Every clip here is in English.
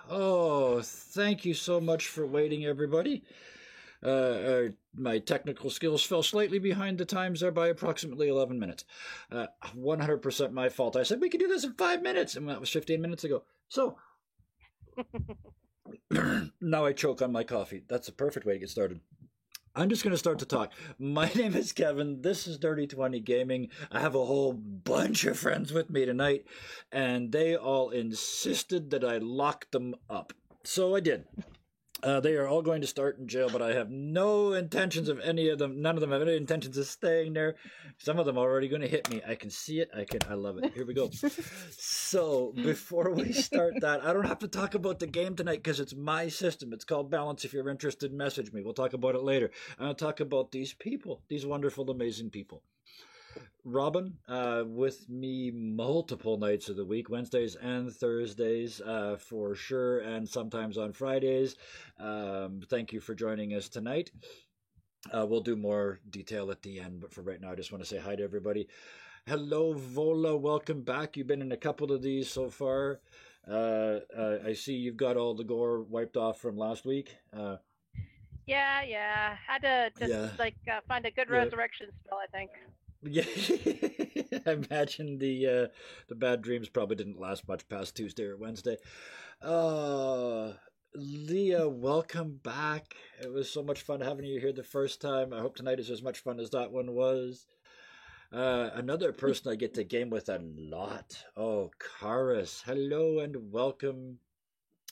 Oh, thank you so much for waiting, everybody. My technical skills fell slightly behind the times there by approximately 11 minutes. 100% my fault. I said we could do this in 5 minutes, and that was 15 minutes ago. So, now I choke on my coffee. That's a perfect way to get started. I'm just going to start to talk. My name is Kevin. This is Dirty 20 Gaming. I have a whole bunch of friends with me tonight, and they all insisted that I lock them up. So I did. They are all going to start in jail, but I have no intentions of any of them. None of them have any intentions of staying there. Some of them are already going to hit me. I can see it. I love it. Here we go. So before we start that, I don't have to talk about the game tonight because it's my system. It's called Balance. If you're interested, message me. We'll talk about it later. I'm going to talk about these people, these wonderful, amazing people. Robin, with me multiple nights of the week, Wednesdays and Thursdays for sure, and sometimes on Fridays. Thank you for joining us tonight. We'll do more detail at the end, but for right now, I just want to say hi to everybody. Hello, Vola. Welcome back. You've been in a couple of these so far. I see you've got all the gore wiped off from last week. Yeah. Had to just find a good resurrection spell, I think. Yeah, I imagine the bad dreams probably didn't last much past Tuesday or Wednesday. Leah, welcome back. It was so much fun having you here the first time. I hope tonight is as much fun as that one was. Another person I get to game with a lot. Oh, Karis, hello and welcome.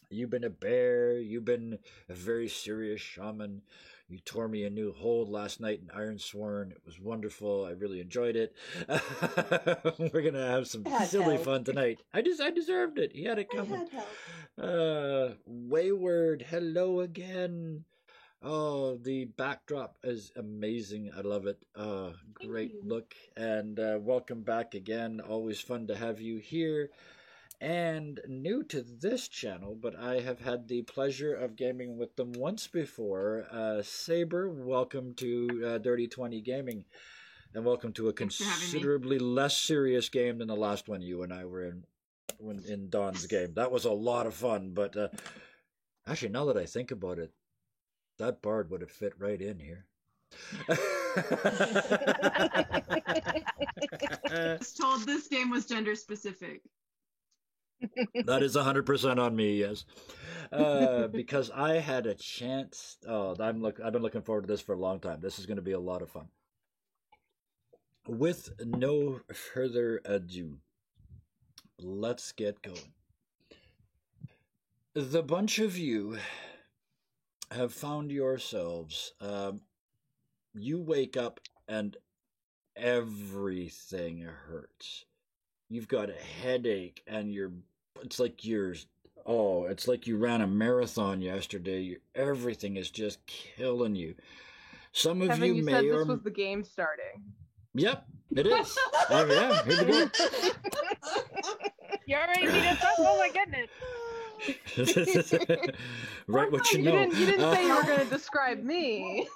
You've been a bear. You've been a very serious shaman. You tore me a new hold last night in Ironsworn. It was wonderful. I really enjoyed it. We're gonna have some silly fun tonight. I deserved it. He had it coming. Wayward, hello again. Oh, the backdrop is amazing. I love it. Great look. And welcome back again. Always fun to have you here. And new to this channel, but I have had the pleasure of gaming with them once before. Saber, welcome to Dirty 20 Gaming, and welcome to a considerably less serious game than the last one you and I were in Dawn's game. That was a lot of fun, but actually, now that I think about it, that bard would have fit right in here. I was told this game was gender specific. That is 100% on me, yes. Because I had a chance. Oh, I've been looking forward to this for a long time. This is going to be a lot of fun. With no further ado, let's get going. The bunch of you have found yourselves. You wake up and everything hurts. You've got a headache and it's like you ran a marathon yesterday. Everything is just killing you. Some of Kevin, you may said this was the game starting. Yep, it is. Oh yeah, here we go. You already beat us up? Oh my goodness. Right, what you know. You didn't say you were going to describe me.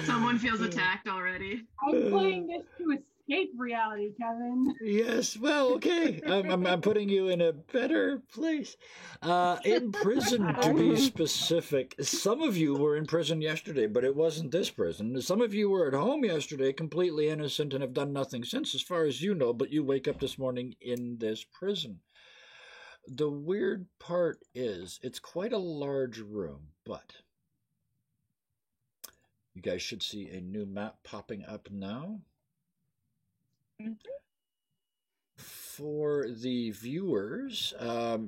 Someone feels attacked already. I'm playing this to escape reality, Kevin. Yes, well, okay. I'm putting you in a better place. In prison, to be specific. Some of you were in prison yesterday, but it wasn't this prison. Some of you were at home yesterday, completely innocent, and have done nothing since, as far as you know, but you wake up this morning in this prison. The weird part is, it's quite a large room, but you guys should see a new map popping up now. Mm-hmm. For the viewers,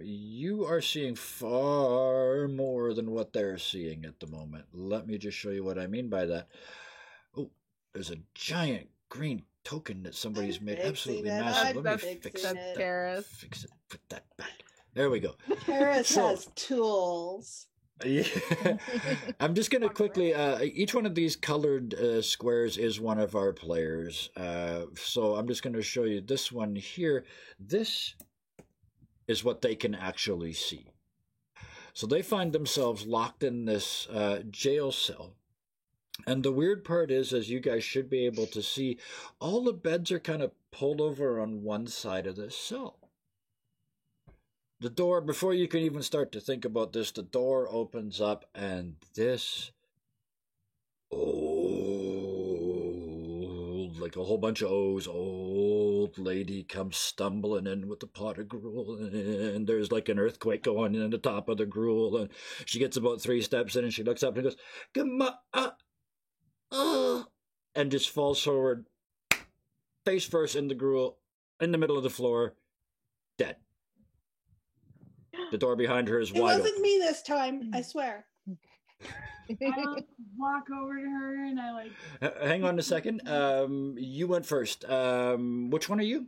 you are seeing far more than what they're seeing at the moment. Let me just show you what I mean by that. Oh, there's a giant green token that somebody's made absolutely massive. Let me fix that. Fix it. Put that back. There we go. Karis has tools. Yeah. I'm just going to quickly, each one of these colored squares is one of our players. So I'm just going to show you this one here. This is what they can actually see. So they find themselves locked in this jail cell. And the weird part is, as you guys should be able to see, all the beds are kind of pulled over on one side of this cell. The door, before you can even start to think about this, the door opens up and this old, like a whole bunch of O's, old lady comes stumbling in with the pot of gruel, and there's like an earthquake going in the top of the gruel, and she gets about 3 steps in and she looks up and goes, "Come on," and just falls forward, face first in the gruel, in the middle of the floor, dead. The door behind her is It wide wasn't open. me this time, I swear. I walk over to her and I like. Hang on a second. You went first. Which one are you?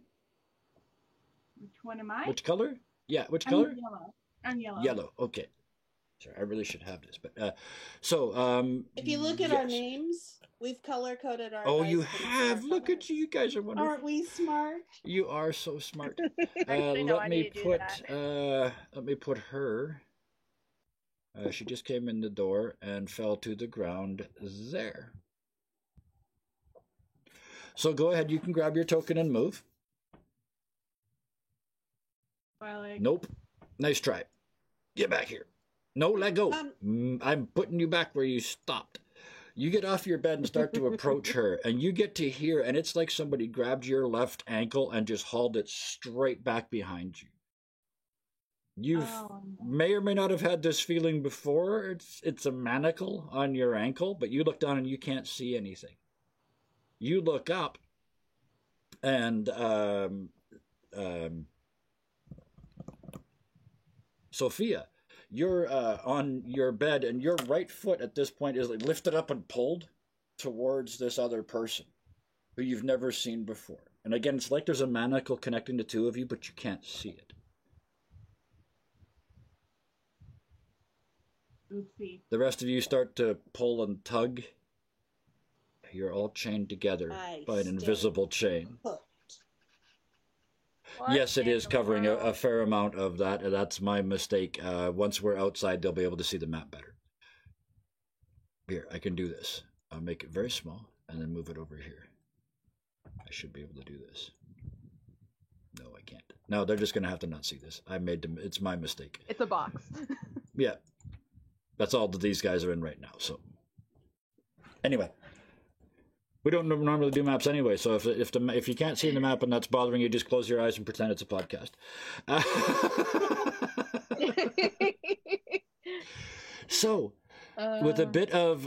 Which one am I? Which color? Yeah, which I'm color? yellow. I'm yellow. Yellow. Okay. Sorry, I really should have this, but If you look at our yes. names, we've color coded our. Oh, dice you to match have. our Look colors. at you. You guys are wonderful. Aren't we smart? You are so smart. Actually, no, I let need me to do put. that. Let me put her. She just came in the door and fell to the ground there. So go ahead. You can grab your token and move. I like. Nope. Nice try. Get back here. No, let go. I'm putting you back where you stopped. You get off your bed and start to approach her, and you get to hear, and it's like somebody grabbed your left ankle and just hauled it straight back behind you. You may or may not have had this feeling before. It's a manacle on your ankle, but you look down and you can't see anything. You look up, and Sophia, you're on your bed, and your right foot at this point is like lifted up and pulled towards this other person who you've never seen before. And again, it's like there's a manacle connecting the two of you, but you can't see it. Oopsie. The rest of you start to pull and tug. You're all chained together by an invisible chain. Hooked. What Yes, it in is the covering a world? fair amount of that. That's my mistake. Once we're outside, they'll be able to see the map better. Here, I can do this. I'll make it very small and then move it over here. I should be able to do this. No, I can't. No, they're just going to have to not see this. I made them. It's my mistake. It's a box. Yeah. That's all that these guys are in right now. So, anyway. We don't normally do maps anyway, so if you can't see the map and that's bothering you, just close your eyes and pretend it's a podcast. So, with a bit of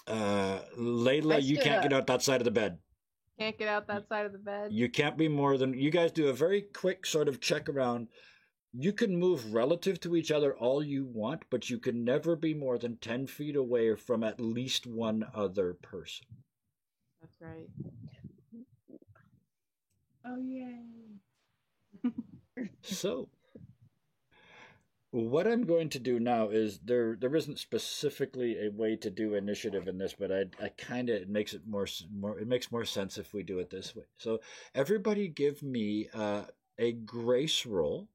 Layla, you can't get out that side of the bed. Can't get out that side of the bed. You can't be more than you guys do a very quick sort of check around. You can move relative to each other all you want, but you can never be more than 10 feet away from at least one other person. That's right. Oh yay! So, what I'm going to do now is there isn't specifically a way to do initiative in this, but I kind of it makes more sense if we do it this way. So, everybody give me a grace roll.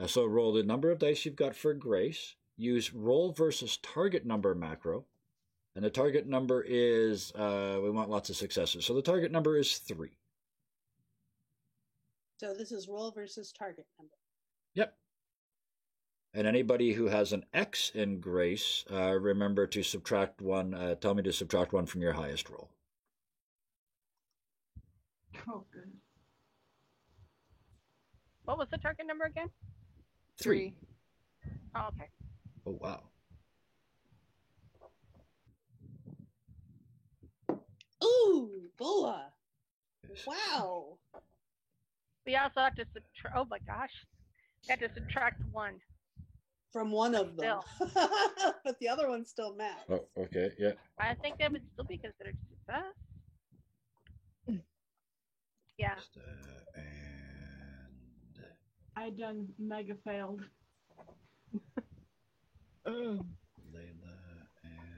So roll the number of dice you've got for grace. Use roll versus target number macro. And the target number is, we want lots of successes. So the target number is 3. So this is roll versus target number. Yep. And anybody who has an X in grace, remember to subtract 1, tell me to subtract 1 from your highest roll. Oh good. What was the target number again? 3. Oh, okay. Oh, wow. Ooh, Boa. Wow. We also have to subtract. Oh my gosh, we have to subtract 1. From one of them. But the other one still matched. Oh, okay, yeah. I think that would still be considered success. Yeah. And I done mega failed. Layla and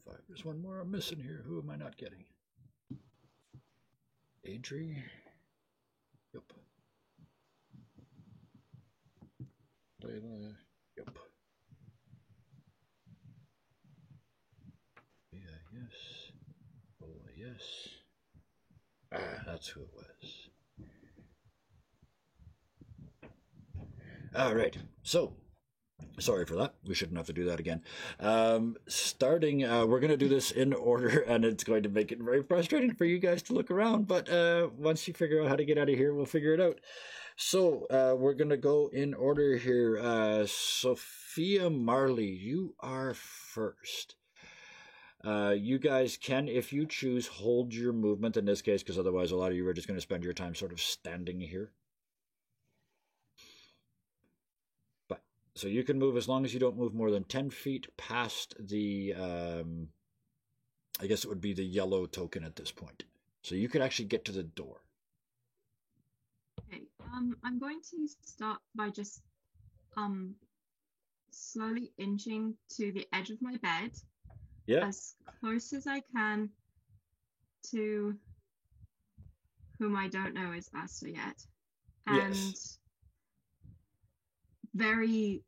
5. There's one more I'm missing here. Who am I not getting? Adri? Yep. Layla? Yep. Yeah, yes. Oh, yes. That's who it was. All right. So, sorry for that. We shouldn't have to do that again. Starting, we're going to do this in order, and it's going to make it very frustrating for you guys to look around. But once you figure out how to get out of here, we'll figure it out. So we're going to go in order here. Sophia Marley, you are first. You guys can, if you choose, hold your movement in this case, because otherwise a lot of you are just going to spend your time sort of standing here. But so you can move as long as you don't move more than 10 feet past the, I guess it would be the yellow token at this point. So you could actually get to the door. Okay. I'm going to start by just slowly inching to the edge of my bed. Yeah. As close as I can to whom I don't know is Asta yet. And Yes. very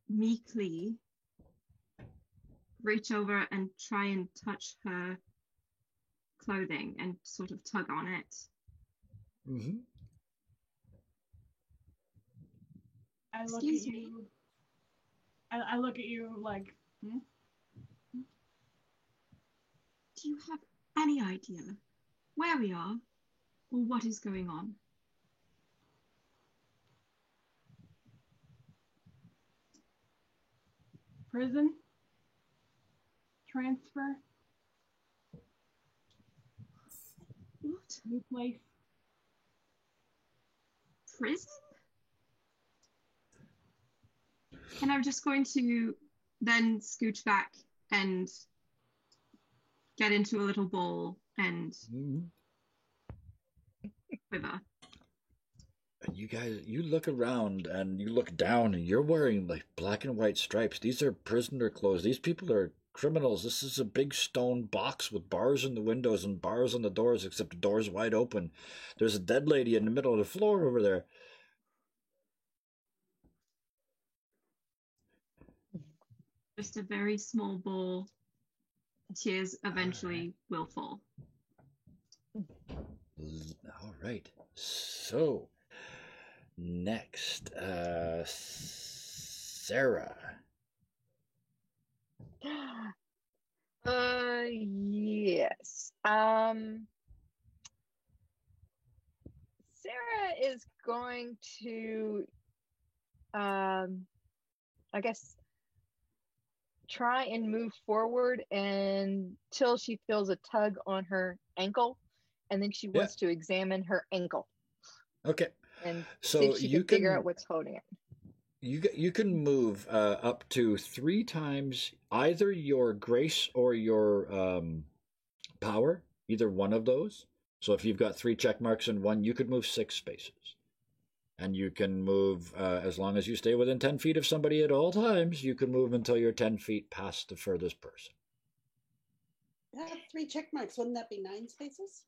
meekly reach over and try and touch her clothing and sort of tug on it. Mm-hmm. I look Excuse at me? you. I look at you like, hmm? Do you have any idea where we are or what is going on? Prison? Transfer? What? New place? Prison? And I'm just going to then scooch back and get into a little bowl and Mm-hmm. quiver. And you guys, you look around and you look down and you're wearing like black and white stripes. These are prisoner clothes. These people are criminals. This is a big stone box with bars in the windows and bars on the doors, except the door's wide open. There's a dead lady in the middle of the floor over there. Just a very small bowl. Tears eventually will fall. All right. So, next, Sarah. Yes. Sarah is going to, I guess, try and move forward until she feels a tug on her ankle, and then she wants to examine her ankle Okay. and So see if she you can figure can- out what's holding it. You can move up to 3 times either your grace or your power, either one of those. So if you've got 3 check marks in one, you could move 6 spaces. And you can move, as long as you stay within 10 feet of somebody at all times, you can move until you're 10 feet past the furthest person. I have 3 check marks. Wouldn't that be 9 spaces?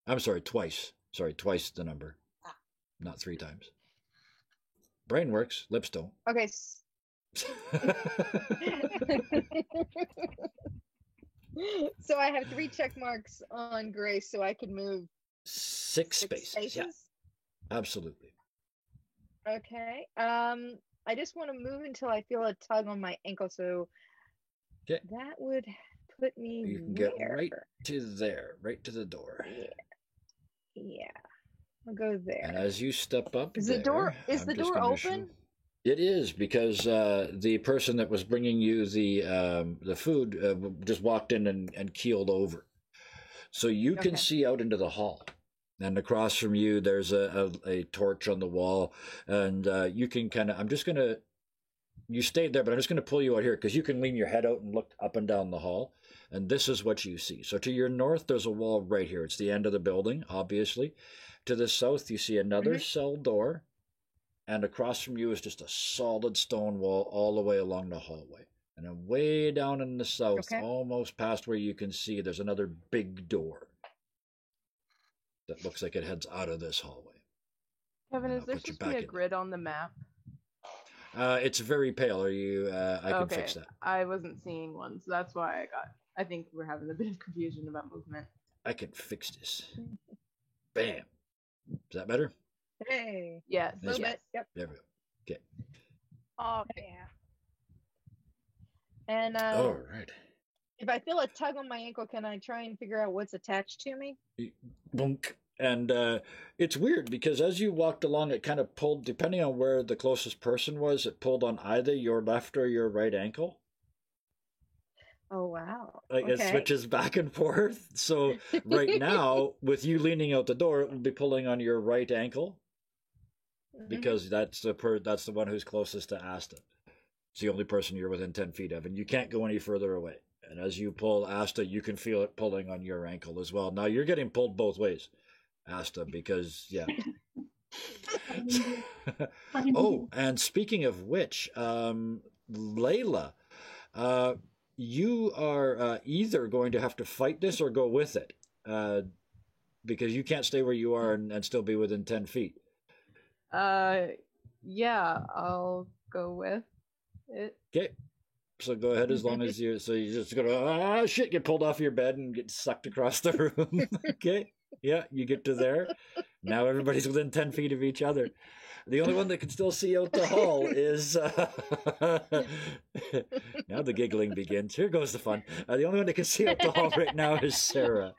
I'm sorry, twice. Sorry, twice the number. Ah. Not 3 times. Brain works, lips don't. Okay. So I have 3 check marks on Grace, so I can move 6 6 spaces. Yeah, absolutely. Okay. I just want to move until I feel a tug on my ankle, so Okay. that would put me You can get where? right to there, right to the door. Yeah. I'll go there. And as you step up, Is the door- is I'm the just door gonna open? It is, because the person that was bringing you the food just walked in and keeled over. So you can Okay. see out into the hall. And across from you, there's a torch on the wall. And you can kind of, you stayed there, but I'm just going to pull you out here because you can lean your head out and look up and down the hall. And this is what you see. So to your north, there's a wall right here. It's the end of the building, obviously. To the south, you see another cell door. And across from you is just a solid stone wall all the way along the hallway. And then way down in the south, Okay. almost past where you can see, there's another big door that looks like it heads out of this hallway. Kevin, I'll is there put you supposed to be back a in. grid on the map? It's very pale. Are you? I can Okay, fix that. I wasn't seeing one, so that's why I think we're having a bit of confusion about movement. I can fix this. Bam. Is that better? Hey. Yes. Yes. Little bit. Yep. There we go. Okay. Oh, yeah. And All right. if I feel a tug on my ankle, can I try and figure out what's attached to me? Boonk. And it's weird because as you walked along, it kind of pulled, depending on where the closest person was, it pulled on either your left or your right ankle. Oh wow. Like it switches back and forth. So right now, with you leaning out the door, it will be pulling on your right ankle because that's the one who's closest to Asta. It's the only person you're within 10 feet of, and you can't go any further away. And as you pull Asta, you can feel it pulling on your ankle as well. Now you're getting pulled both ways, Asta, because yeah. Oh, and speaking of which, Layla, you are either going to have to fight this or go with it, because you can't stay where you are and still be within 10 feet. Yeah, I'll go with it. Okay. So go ahead as long as you just go, shit, get pulled off your bed and get sucked across the room. Okay. Yeah, you get to there. Now everybody's within 10 feet of each other. The only one that can still see out the hall is... now the giggling begins. Here goes the fun. The only one that can see out the hall right now is Sarah.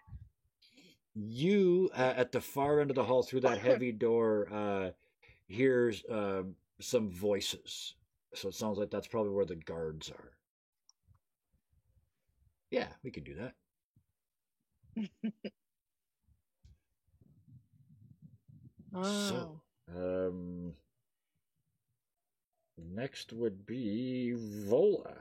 You, at the far end of the hall through that heavy door, hears some voices. So it sounds like that's probably where the guards are. Yeah, we can do that. So, next would be Vola.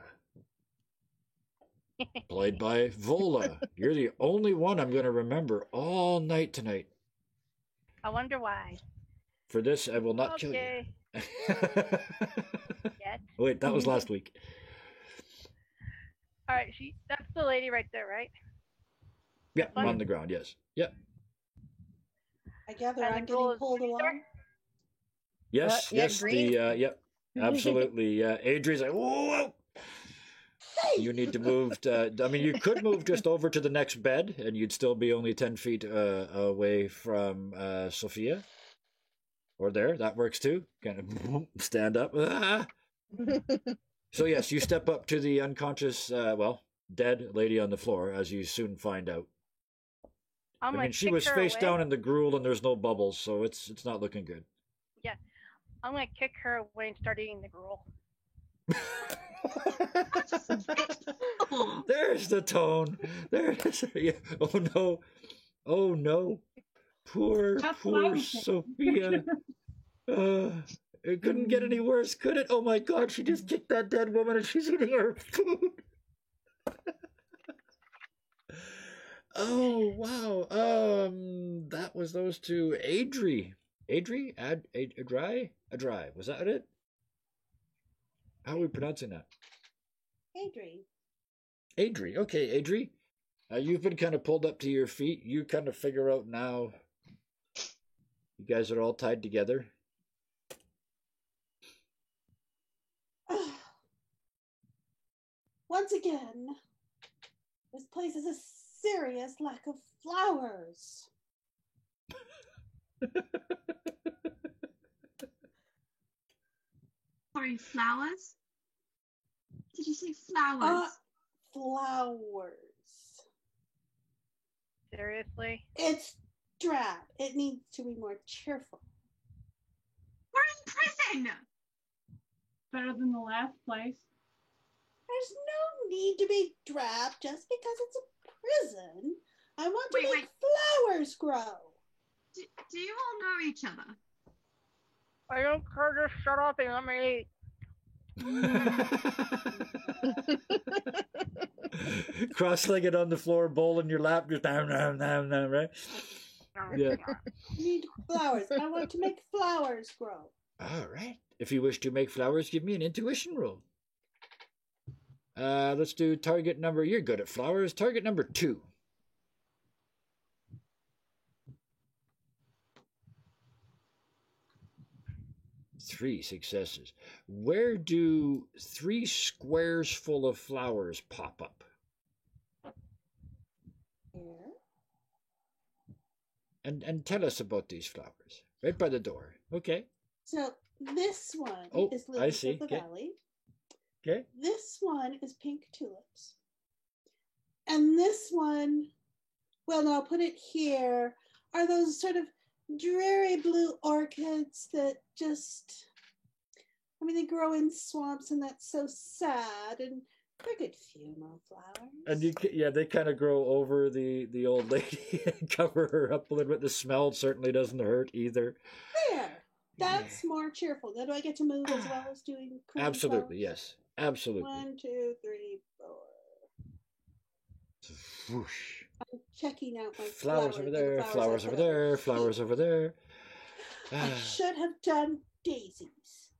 Played by Vola. You're the only one I'm going to remember all night tonight. I wonder why. For this, I will not kill you. Okay. Yes. Wait, that was last week. All right, that's the lady right there, right? Yeah, on the ground, yes. Yep. I gather And I'm the girl getting is pulled pretty along. Yes, yeah, yes, green. yep, absolutely. Adri's like, whoa! You need to move. I mean, you could move just over to the next bed, and you'd still be only 10 feet away from Sophia. Or there, that works too. Kind of stand up. Ah! So yes, you step up to the unconscious, dead lady on the floor, as you soon find out. I mean, she was face down in the gruel, and there's no bubbles, so it's not looking good. Yeah, I'm gonna kick her away and start eating the gruel. There's the tone. There's yeah. Oh no, poor Sophia. It couldn't get any worse, could it? Oh my God, she just kicked that dead woman and she's eating her food. Oh wow. That was those two. Adri, Adri. Was that it? How are we pronouncing that? Adri. Okay, Adri. You've been kind of pulled up to your feet. You kind of figure out now. You guys are all tied together. Once again, this place is a serious lack of flowers. Sorry, flowers? Did you say flowers? Flowers. Seriously? It's drab. It needs to be more cheerful. We're in prison! Better than the last place. There's no need to be drab just because it's a prison. I want to make flowers grow. Do you all know each other? I don't care, just shut up and let me eat. Cross-legged on the floor, bowl in your lap, just right? Yeah. You need flowers. I want to make flowers grow. All right. If you wish to make flowers, give me an intuition roll. Let's do target number. You're good at flowers. Target number 2. 3 successes. Where do 3 squares full of flowers pop up? Here. And tell us about these flowers. Right by the door. Okay. So this one Oh, is I lilies see. of the Okay. valley. Okay. This one is pink tulips. And this one, well, no, I'll put it here, are those sort of dreary blue orchids that just, I mean, they grow in swamps and that's so sad, and they're good funeral flowers. And they kind of grow over the old lady and cover her up a little bit. The smell certainly doesn't hurt either. There. That's more cheerful. Now, do I get to move as well as doing cool Absolutely, flowers? yes. Absolutely. 1, 2, 3, 4. Whoosh. I'm checking out my Flowers over there, flowers over there, flowers over there. I should have done daisies.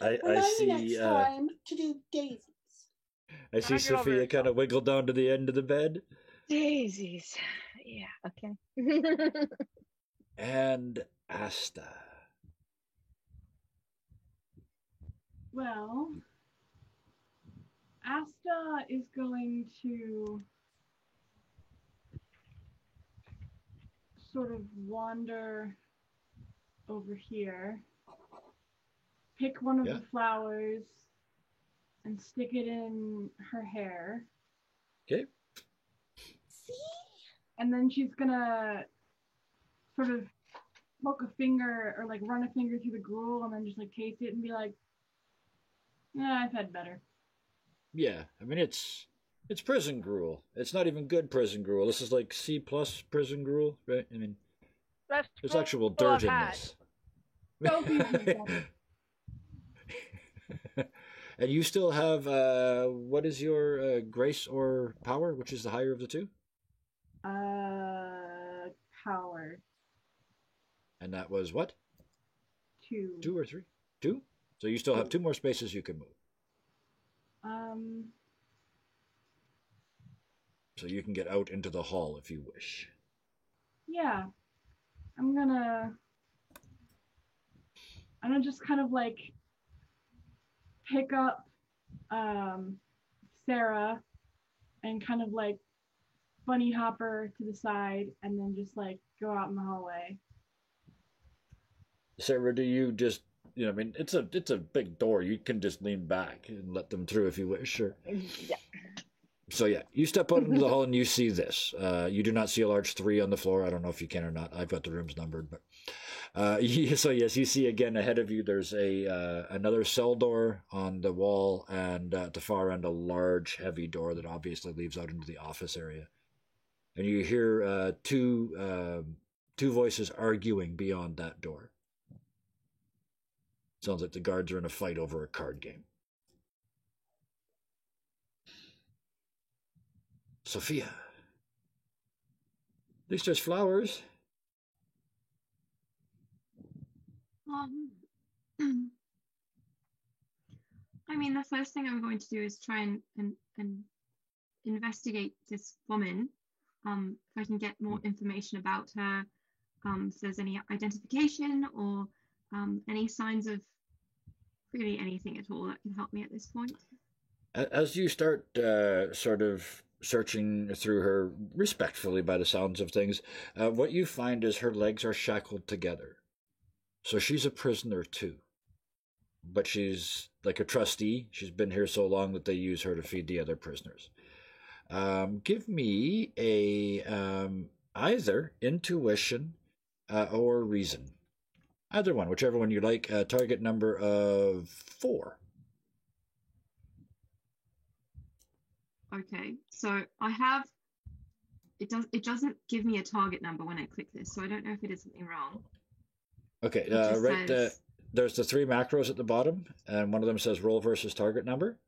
I Remind me see next time to do daisies. I see Knock it over Sophia yourself. kind of wiggle down to the end of the bed. Daisies. Yeah, okay. And Asta. Well, Asta is going to sort of wander over here, pick one of Yeah. the flowers, and stick it in her hair. Okay. See? And then she's gonna sort of poke a finger or like run a finger through the gruel and then just like taste it and be like, yeah, I've had better. Yeah, I mean it's prison gruel. It's not even good prison gruel. This is like C+ prison gruel, right? I mean, That's there's all actual I've dirt in had. this. So beautiful. And you still have what is your grace or power? Which is the higher of the two? Power And that was what? 2. 2 or 3? 2? So you still have 2 more spaces you can move. So you can get out into the hall if you wish. Yeah. I'm gonna just kind of like pick up Sarah and kind of like bunny hop her to the side and then just like go out in the hallway. Sarah, do you just, I mean, it's a big door. You can just lean back and let them through if you wish, sure. Yeah. So yeah, you step out into the hall and you see this. You do not see a large 3 on the floor. I don't know if you can or not. I've got the rooms numbered, but so yes, you see again ahead of you. There's another cell door on the wall, and at the far end a large, heavy door that obviously leads out into the office area. And you hear two voices arguing beyond that door. Sounds like the guards are in a fight over a card game. Sophia. At least there's flowers. I mean, the first thing I'm going to do is try and investigate this woman. If I can get more information about her, if there's any identification or any signs of really anything at all that can help me at this point. As you start sort of searching through her respectfully by the sounds of things, what you find is her legs are shackled together. So she's a prisoner too. But she's like a trustee. She's been here so long that they use her to feed the other prisoners. Give me a either intuition or reason. Either one, whichever one you like. Target number of 4. Okay, so I have. It doesn't give me a target number when I click this, so I don't know if it is something wrong. Okay, It just right. says- There's the 3 macros at the bottom, and one of them says roll versus target number.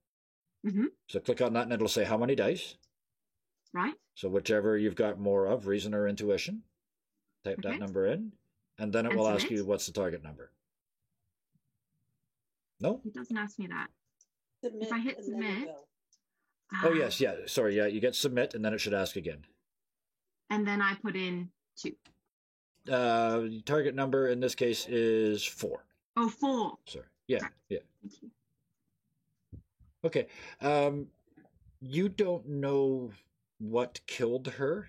Mm-hmm. So click on that, and it'll say how many dice. Right. So whichever you've got more of, reason or intuition, type that Okay. number in, and then it And will ask submit? you what's the target number. No? It doesn't ask me that. Submit If I hit and then it submit- will. Oh, yes, yeah. Sorry, yeah. You get submit, and then it should ask again. And then I put in 2. Target number in this case is 4. Oh, 4. Sorry. Yeah, Correct. yeah. Thank you. Okay. You don't know what killed her,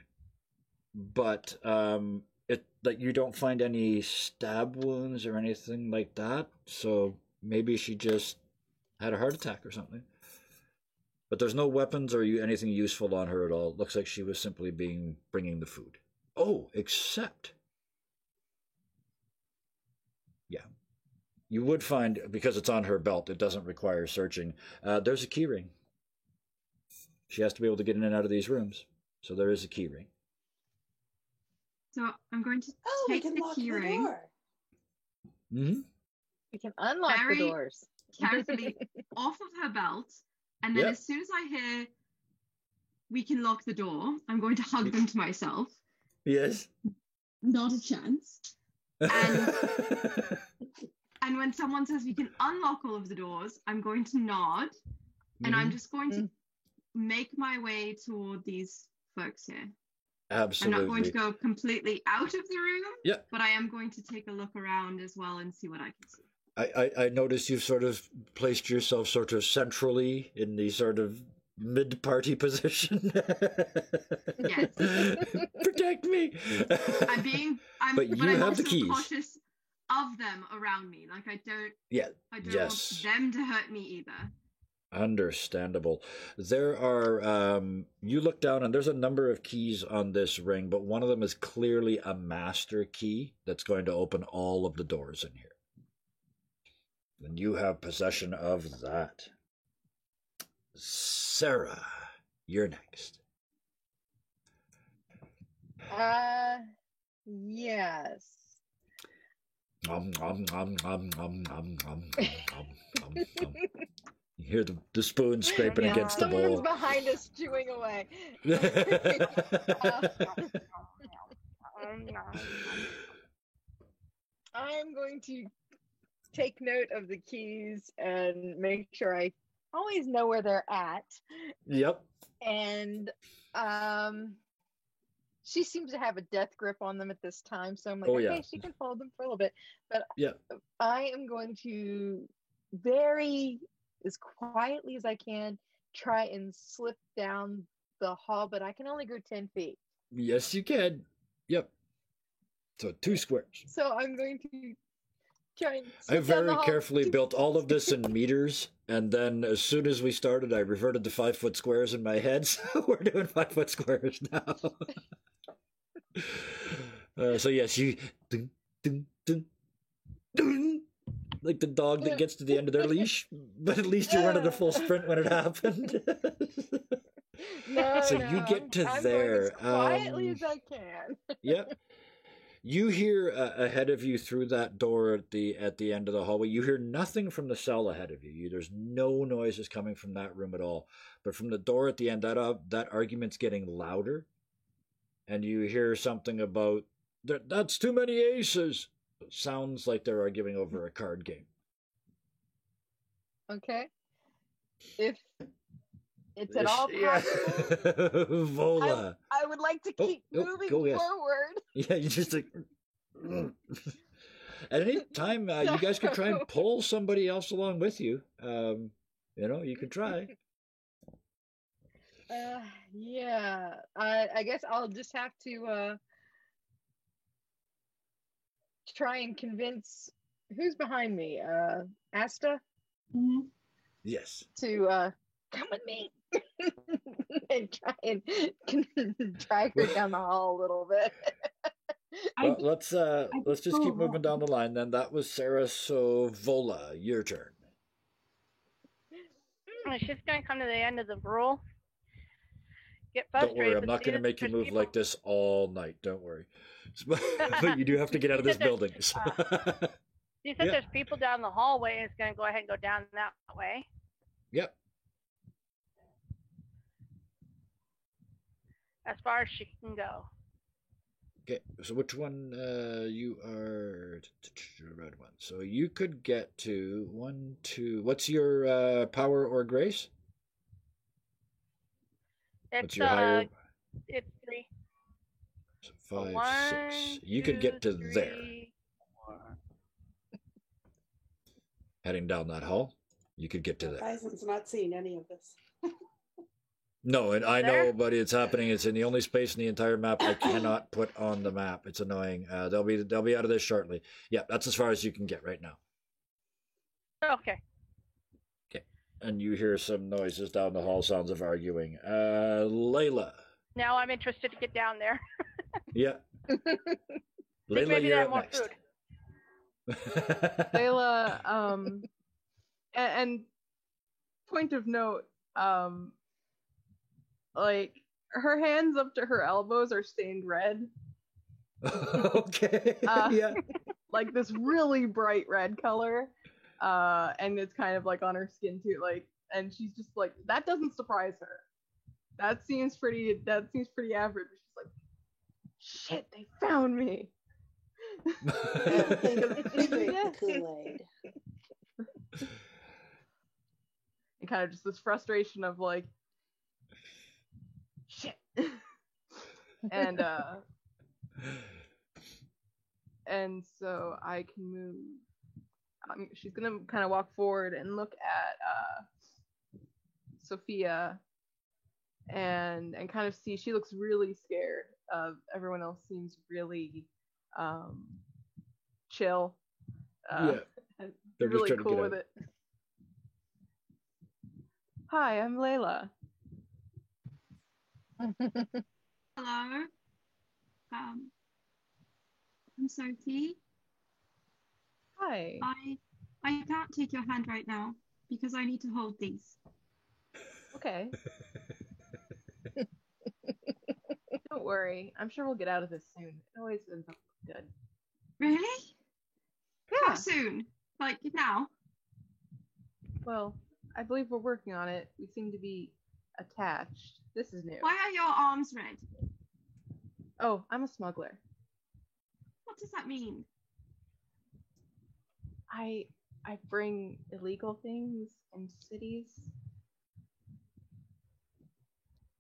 but you don't find any stab wounds or anything like that. So maybe she just had a heart attack or something. But there's no weapons or anything useful on her at all. It looks like she was simply bringing the food. Oh, except, yeah, you would find, because it's on her belt, it doesn't require searching. There's a key ring. She has to be able to get in and out of these rooms, so there is a key ring. So I'm going to we take can the lock key the ring door. Mm-hmm. We can unlock Very the doors. carefully off of her belt, and then Yep. as soon as I hear we can lock the door, I'm going to hug them to myself. Yes. Not a chance. And when someone says we can unlock all of the doors, I'm going to nod, and I'm just going to make my way toward these folks here. Absolutely. I'm not going to go completely out of the room, Yeah. but I am going to take a look around as well and see what I can see. I notice you've sort of placed yourself sort of centrally in the sort of mid-party position. Yes. Protect me. But you I'm have also the keys. cautious of them around me. Like I don't Yes. want them to hurt me either. Understandable. There are, you look down and there's a number of keys on this ring, but one of them is clearly a master key that's going to open all of the doors in here. And you have possession of that. Sarah, you're next. Yes. You hear the spoon scraping against the Someone's bowl. behind us chewing away. I'm going to take note of the keys and make sure I always know where they're at. Yep. And she seems to have a death grip on them at this time, so I'm like, Oh, okay, yeah. she can hold them for a little bit. But Yeah. I am going to very as quietly as I can try and slip down the hall, but I can only go 10 feet. Yes, you can. Yep. So 2 squares. So I'm going to try and I slip down very the hall. carefully built all of this in meters, and then as soon as we started, I reverted to 5-foot squares in my head, so we're doing 5-foot squares now. So yes, you ding, ding, ding, ding, like the dog that gets to the end of their leash, but at least you weren't at a full sprint when it happened. No, So no, you get to I'm there. going as quietly as I can. Yep. You hear ahead of you through that door at the end of the hallway. You hear nothing from the cell ahead of you. There's no noises coming from that room at all. But from the door at the end, that argument's getting louder, and you hear something about that's too many aces. It sounds like they're arguing over a card game. Okay. If it's at all possible, Vola. I would like to keep moving go, yes. forward. Yeah, you just like. At any time, you guys could try and pull somebody else along with you. You could try. Yeah. I guess I'll just have to try and convince who's behind me. Asta Yes. to come with me and try and drag her down the hall a little bit. Well, let's just keep moving down the line then. That was Sarah, so Vola, your turn. She's going to come to the end of the rule. Get Don't frustrated. worry, I'm but not going to make you there's move people- like this all night. Don't worry. But you do have to get out of this building. She said Yeah. there's people down the hallway, and it's going to go ahead and go down that way. Yep. As far as she can go. Okay, so which one you are? Red one. So you could get to 1, 2. What's your power or grace? It's What's your higher? it's 3. 5, One, 6. You could get to 2, there. 3, 4. Heading down that hall, you could get to there. Bison's not seeing any of this. No, and I There? know, buddy, it's happening. It's in the only space in the entire map I cannot put on the map. It's annoying. They'll be out of this shortly. Yeah, that's as far as you can get right now. Okay. And you hear some noises down the hall, sounds of arguing. Layla. Now I'm interested to get down there. Yeah. Think Layla, maybe they you're have up more next. food. Layla, and point of note, like her hands up to her elbows are stained red, Okay. Yeah. like this really bright red color, and it's kind of like on her skin too, like, and she's just like, that doesn't surprise her. That seems pretty average. She's like, shit, they found me. They drink the Kool-Aid. And kind of just this frustration of like, shit. and so I can move. She's gonna kind of walk forward and look at Sophia, and kind of see, she looks really scared. Everyone else seems really chill. Yeah. And They're just really trying to cool get with out. it. Hi, I'm Layla. Hello. I'm Sophie. Hi. I can't take your hand right now because I need to hold these. Okay. Don't worry. I'm sure we'll get out of this soon. It always ends up good. Really? How Yeah. soon? Like now? Well, I believe we're working on it. We seem to be attached. This is new. Why are your arms red? Oh, I'm a smuggler. What does that mean? I bring illegal things in cities.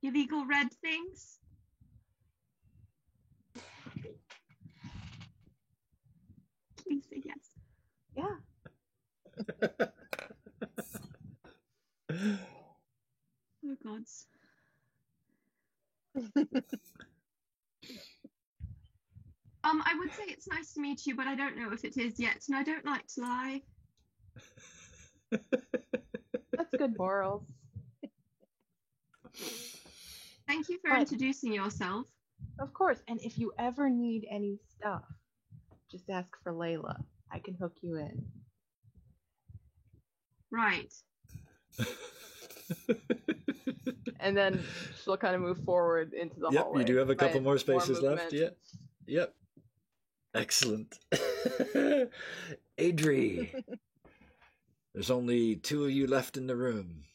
Illegal red things? Please say yes. Yeah. Oh gods. I would say it's nice to meet you, but I don't know if it is yet, and I don't like to lie. That's good morals. Thank you for But- introducing yourself. Of course. And if you ever need any stuff, just ask for Layla. I can hook you in. Right. And then she'll kind of move forward into the Yep, hallway. you do have a couple Plan more spaces left. movement. Yeah. Yep. Excellent. Adri. There's only 2 of you left in the room.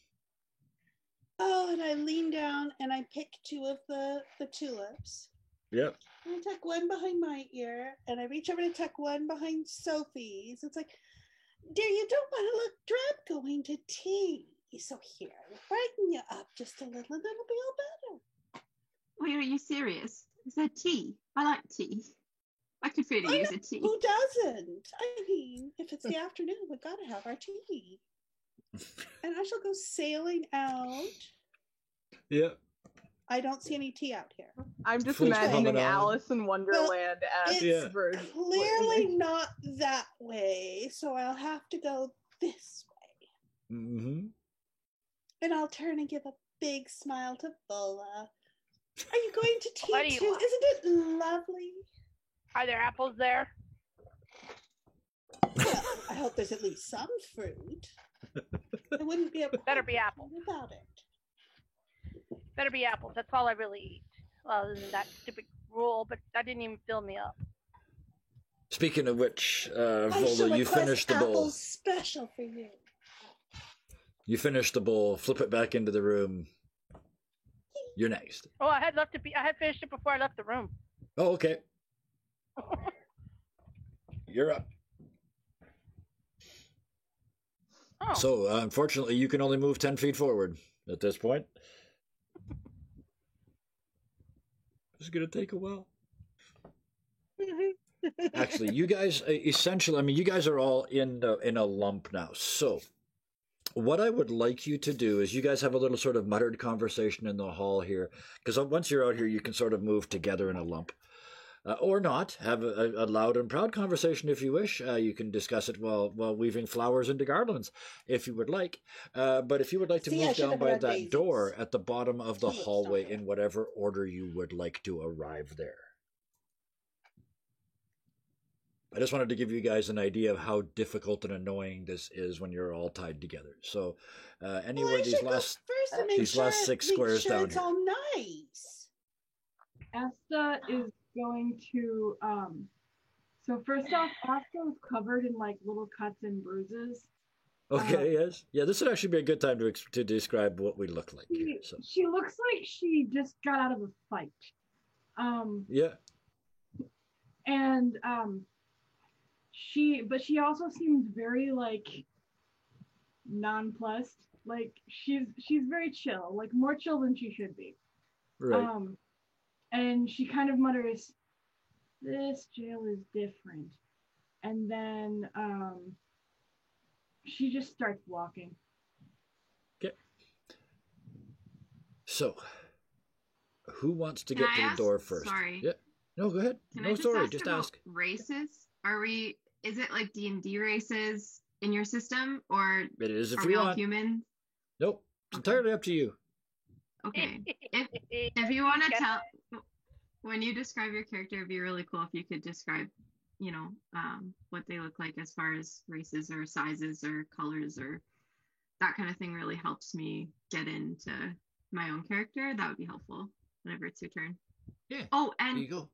Oh, and I lean down and I pick 2 of the tulips. Yep. And I tuck one behind my ear, and I reach over to tuck one behind Sophie's. It's like, dear, you don't want to look drab going to tea. So here, I'll brighten you up just a little, and it'll be all better. Wait, are you serious? Is there tea? I like tea. I could really use a tea. Who doesn't? I mean, if it's the afternoon, we've got to have our tea. And I shall go sailing out. Yep. I don't see any tea out here. I'm just Full imagining promenade. Alice in Wonderland as it's version. Clearly not that way, so I'll have to go this way. Mm-hmm. And I'll turn and give a big smile to Vola. Are you going to tea What do you too? want? Isn't it lovely? Are there apples there? Well, I hope there's at least some fruit. It wouldn't be a Better be apples. without it. Better be apples. That's all I really eat. Well, other than that stupid rule, but that didn't even fill me up. Speaking of which, I shall Vola, you request finished the bowl. apples special for you. You finished the bowl. Flip it back into the room. You're next. Oh, I had finished it before I left the room. Oh, okay. You're up. Oh, So, unfortunately, you can only move 10 feet forward at this point. This is gonna take a while. Actually, you guys essentially, I mean, you guys are all in a lump now. So, what I would like you to do is you guys have a little sort of muttered conversation in the hall here, because once you're out here, you can sort of move together in a lump. Or not. Have a loud and proud conversation if you wish. You can discuss it while weaving flowers into garlands, if you would like. But if you would like to See, I move should down have by brought that daisies. door at the bottom of the Tulips hallway don't in whatever order you would like to arrive there. I just wanted to give you guys an idea of how difficult and annoying this is when you're all tied together. So, anyway, Well, I these should go last first and make these sure, last six make squares sure down it's here. all nice. Asta is going to so first off, Asta is covered in like little cuts and bruises. Okay, yes, yeah. This would actually be a good time to describe what we look like. Here, so, She looks like she just got out of a fight. yeah. And she also seems very like nonplussed. Like she's very chill, like more chill than she should be. Right. And she kind of mutters, "This jail is different." And then she just starts walking. Okay. So, who wants to Can get I to the ask? door first? Sorry. Yeah. No, go ahead. Can No, I just sorry. ask Just about ask. races? Is it like D&D races in your system, or It is if are you we all want. humans? Nope. It's Okay. entirely up to you. Okay. If you want to tell, when you describe your character, it'd be really cool if you could describe, what they look like as far as races or sizes or colors or that kind of thing. Really helps me get into my own character. That would be helpful whenever it's your turn. Yeah. Oh, There you and go.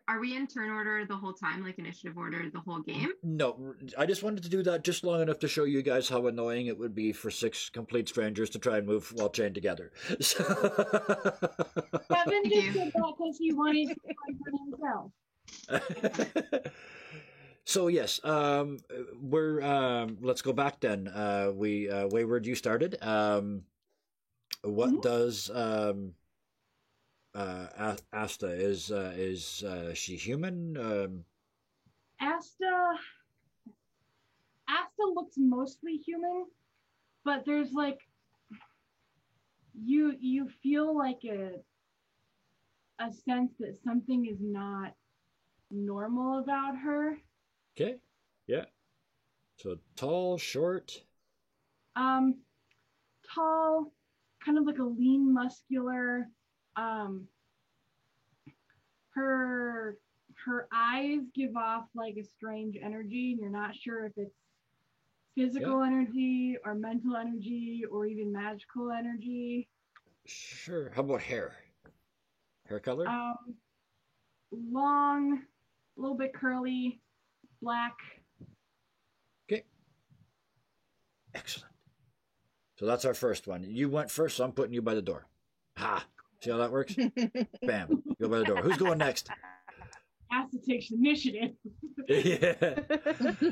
are we in turn order the whole time, like initiative order the whole game? No, I just wanted to do that just long enough to show you guys how annoying it would be for 6 complete strangers to try and move while chained together. So... Kevin Thank just you. did that because he wanted to fight for himself. So yes, we're let's go back then. We Wayward, you started. What Mhm. does Asta is she human? Asta looks mostly human, but there's like you feel like a sense that something is not normal about her. Okay, yeah. So tall, short. Tall, kind of like a lean, muscular. Her eyes give off like a strange energy, and you're not sure if it's physical energy or mental energy or even magical energy. Sure. How about hair? Hair color? Long, a little bit curly, black. Okay. Excellent. So that's our first one. You went first, so I'm putting you by the door. Ha! See how that works? Bam. Go by the door. Who's going next? Asta takes initiative. Yeah.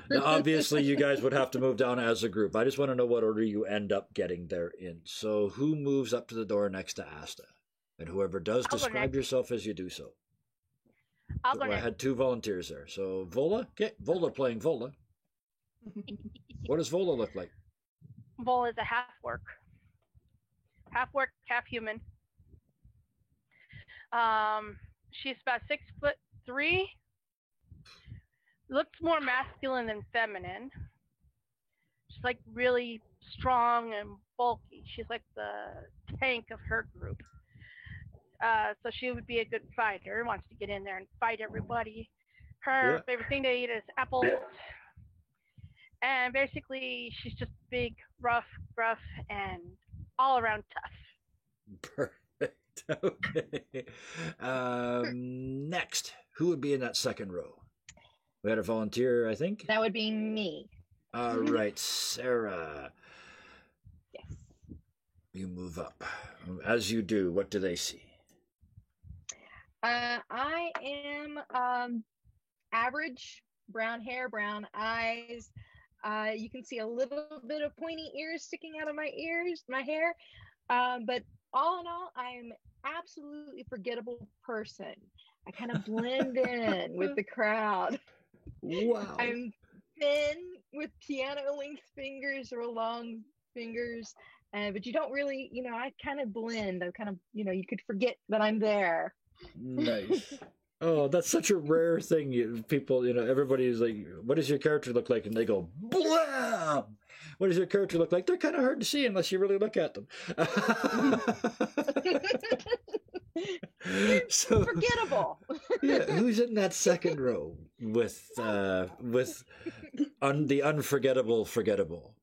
Now, obviously, you guys would have to move down as a group. I just want to know what order you end up getting there in. So who moves up to the door next to Asta? And whoever does, I'll go describe next. yourself as you do so. I'll go I next. had 2 volunteers there. So Vola? Okay, Vola playing Vola. What does Vola look like? Vol is a half orc, half human. She's about 6'3". Looks more masculine than feminine. She's like really strong and bulky. She's like the tank of her group. So she would be a good fighter. Wants to get in there and fight everybody. Her favorite thing to eat is apples. And basically, she's just big, rough, gruff, and all around tough. Perfect. Okay. Next, who would be in that second row? We had a volunteer, I think. That would be me. All right, Sarah. Yes. You move up. As you do, what do they see? I am average, brown hair, brown eyes. You can see a little bit of pointy ears sticking out of my hair. But all in all, I'm absolutely forgettable person. I kind of blend in with the crowd. Wow. I'm thin with piano length fingers or long fingers, but you don't really, I kind of blend. I kind of, you could forget that I'm there. Nice. Oh, that's such a rare thing. People, everybody's like, what does your character look like? And they go, blam! What does your character look like? They're kind of hard to see unless you really look at them. So Forgettable. yeah, who's in that second row with the unforgettable forgettable?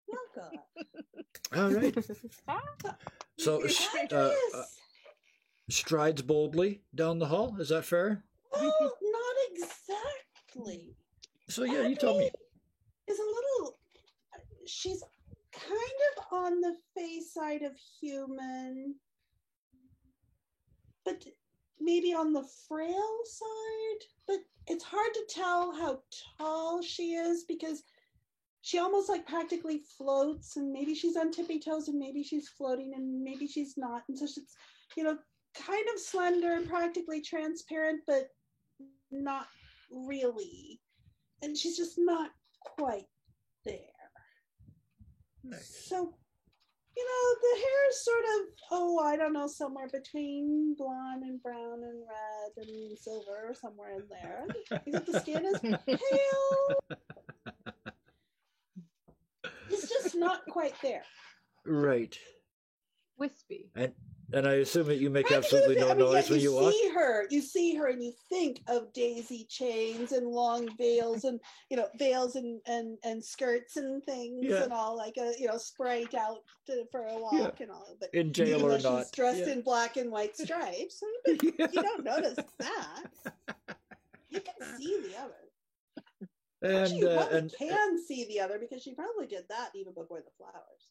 Welcome. All right. So Andres. strides boldly down the hall. Is that fair? Well, not exactly. So yeah, you tell me. Is a little. She's kind of on the face side of human, but maybe on the frail side. But it's hard to tell how tall she is because she almost like practically floats, and maybe she's on tippy toes, and maybe she's floating, and maybe she's not. And so she's, kind of slender and practically transparent, but not really. And she's just not quite there. Nice. So, the hair is sort of, I don't know, somewhere between blonde and brown and red and silver, somewhere in there. Except the skin is pale. It's just not quite there. Right. Wispy. And I assume that you make Right, absolutely because, no noise when you walk. You see her and you think of daisy chains and long veils and, veils and skirts and things Yeah. and all like sprite out for a walk Yeah. and all. But In jail even or though not. she's dressed Yeah. in black and white stripes, Yeah. you don't notice that. You can see the other. And Actually, you probably can see the other because she probably did that even before the flowers.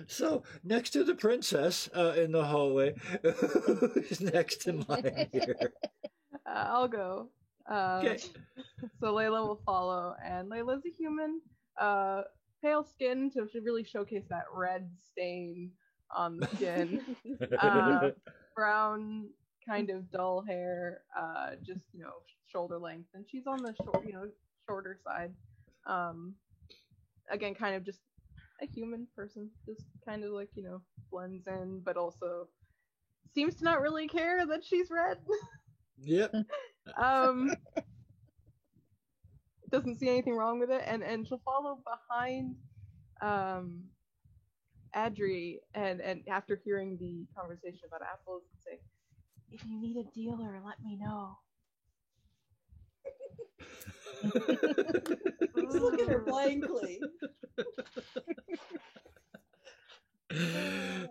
So next to the princess in the hallway, who's next in line here? I'll go. Okay. So Layla will follow, and Layla's a human, pale skin to really showcase that red stain on the skin. Brown, kind of dull hair, just shoulder length, and she's on the shorter side. Again, kind of just a human person, just kind of like blends in, but also seems to not really care that she's red. Yep. Doesn't see anything wrong with it, and she'll follow behind Adri, and after hearing the conversation about apples, and say, if you need a dealer, let me know. Just look at her blankly.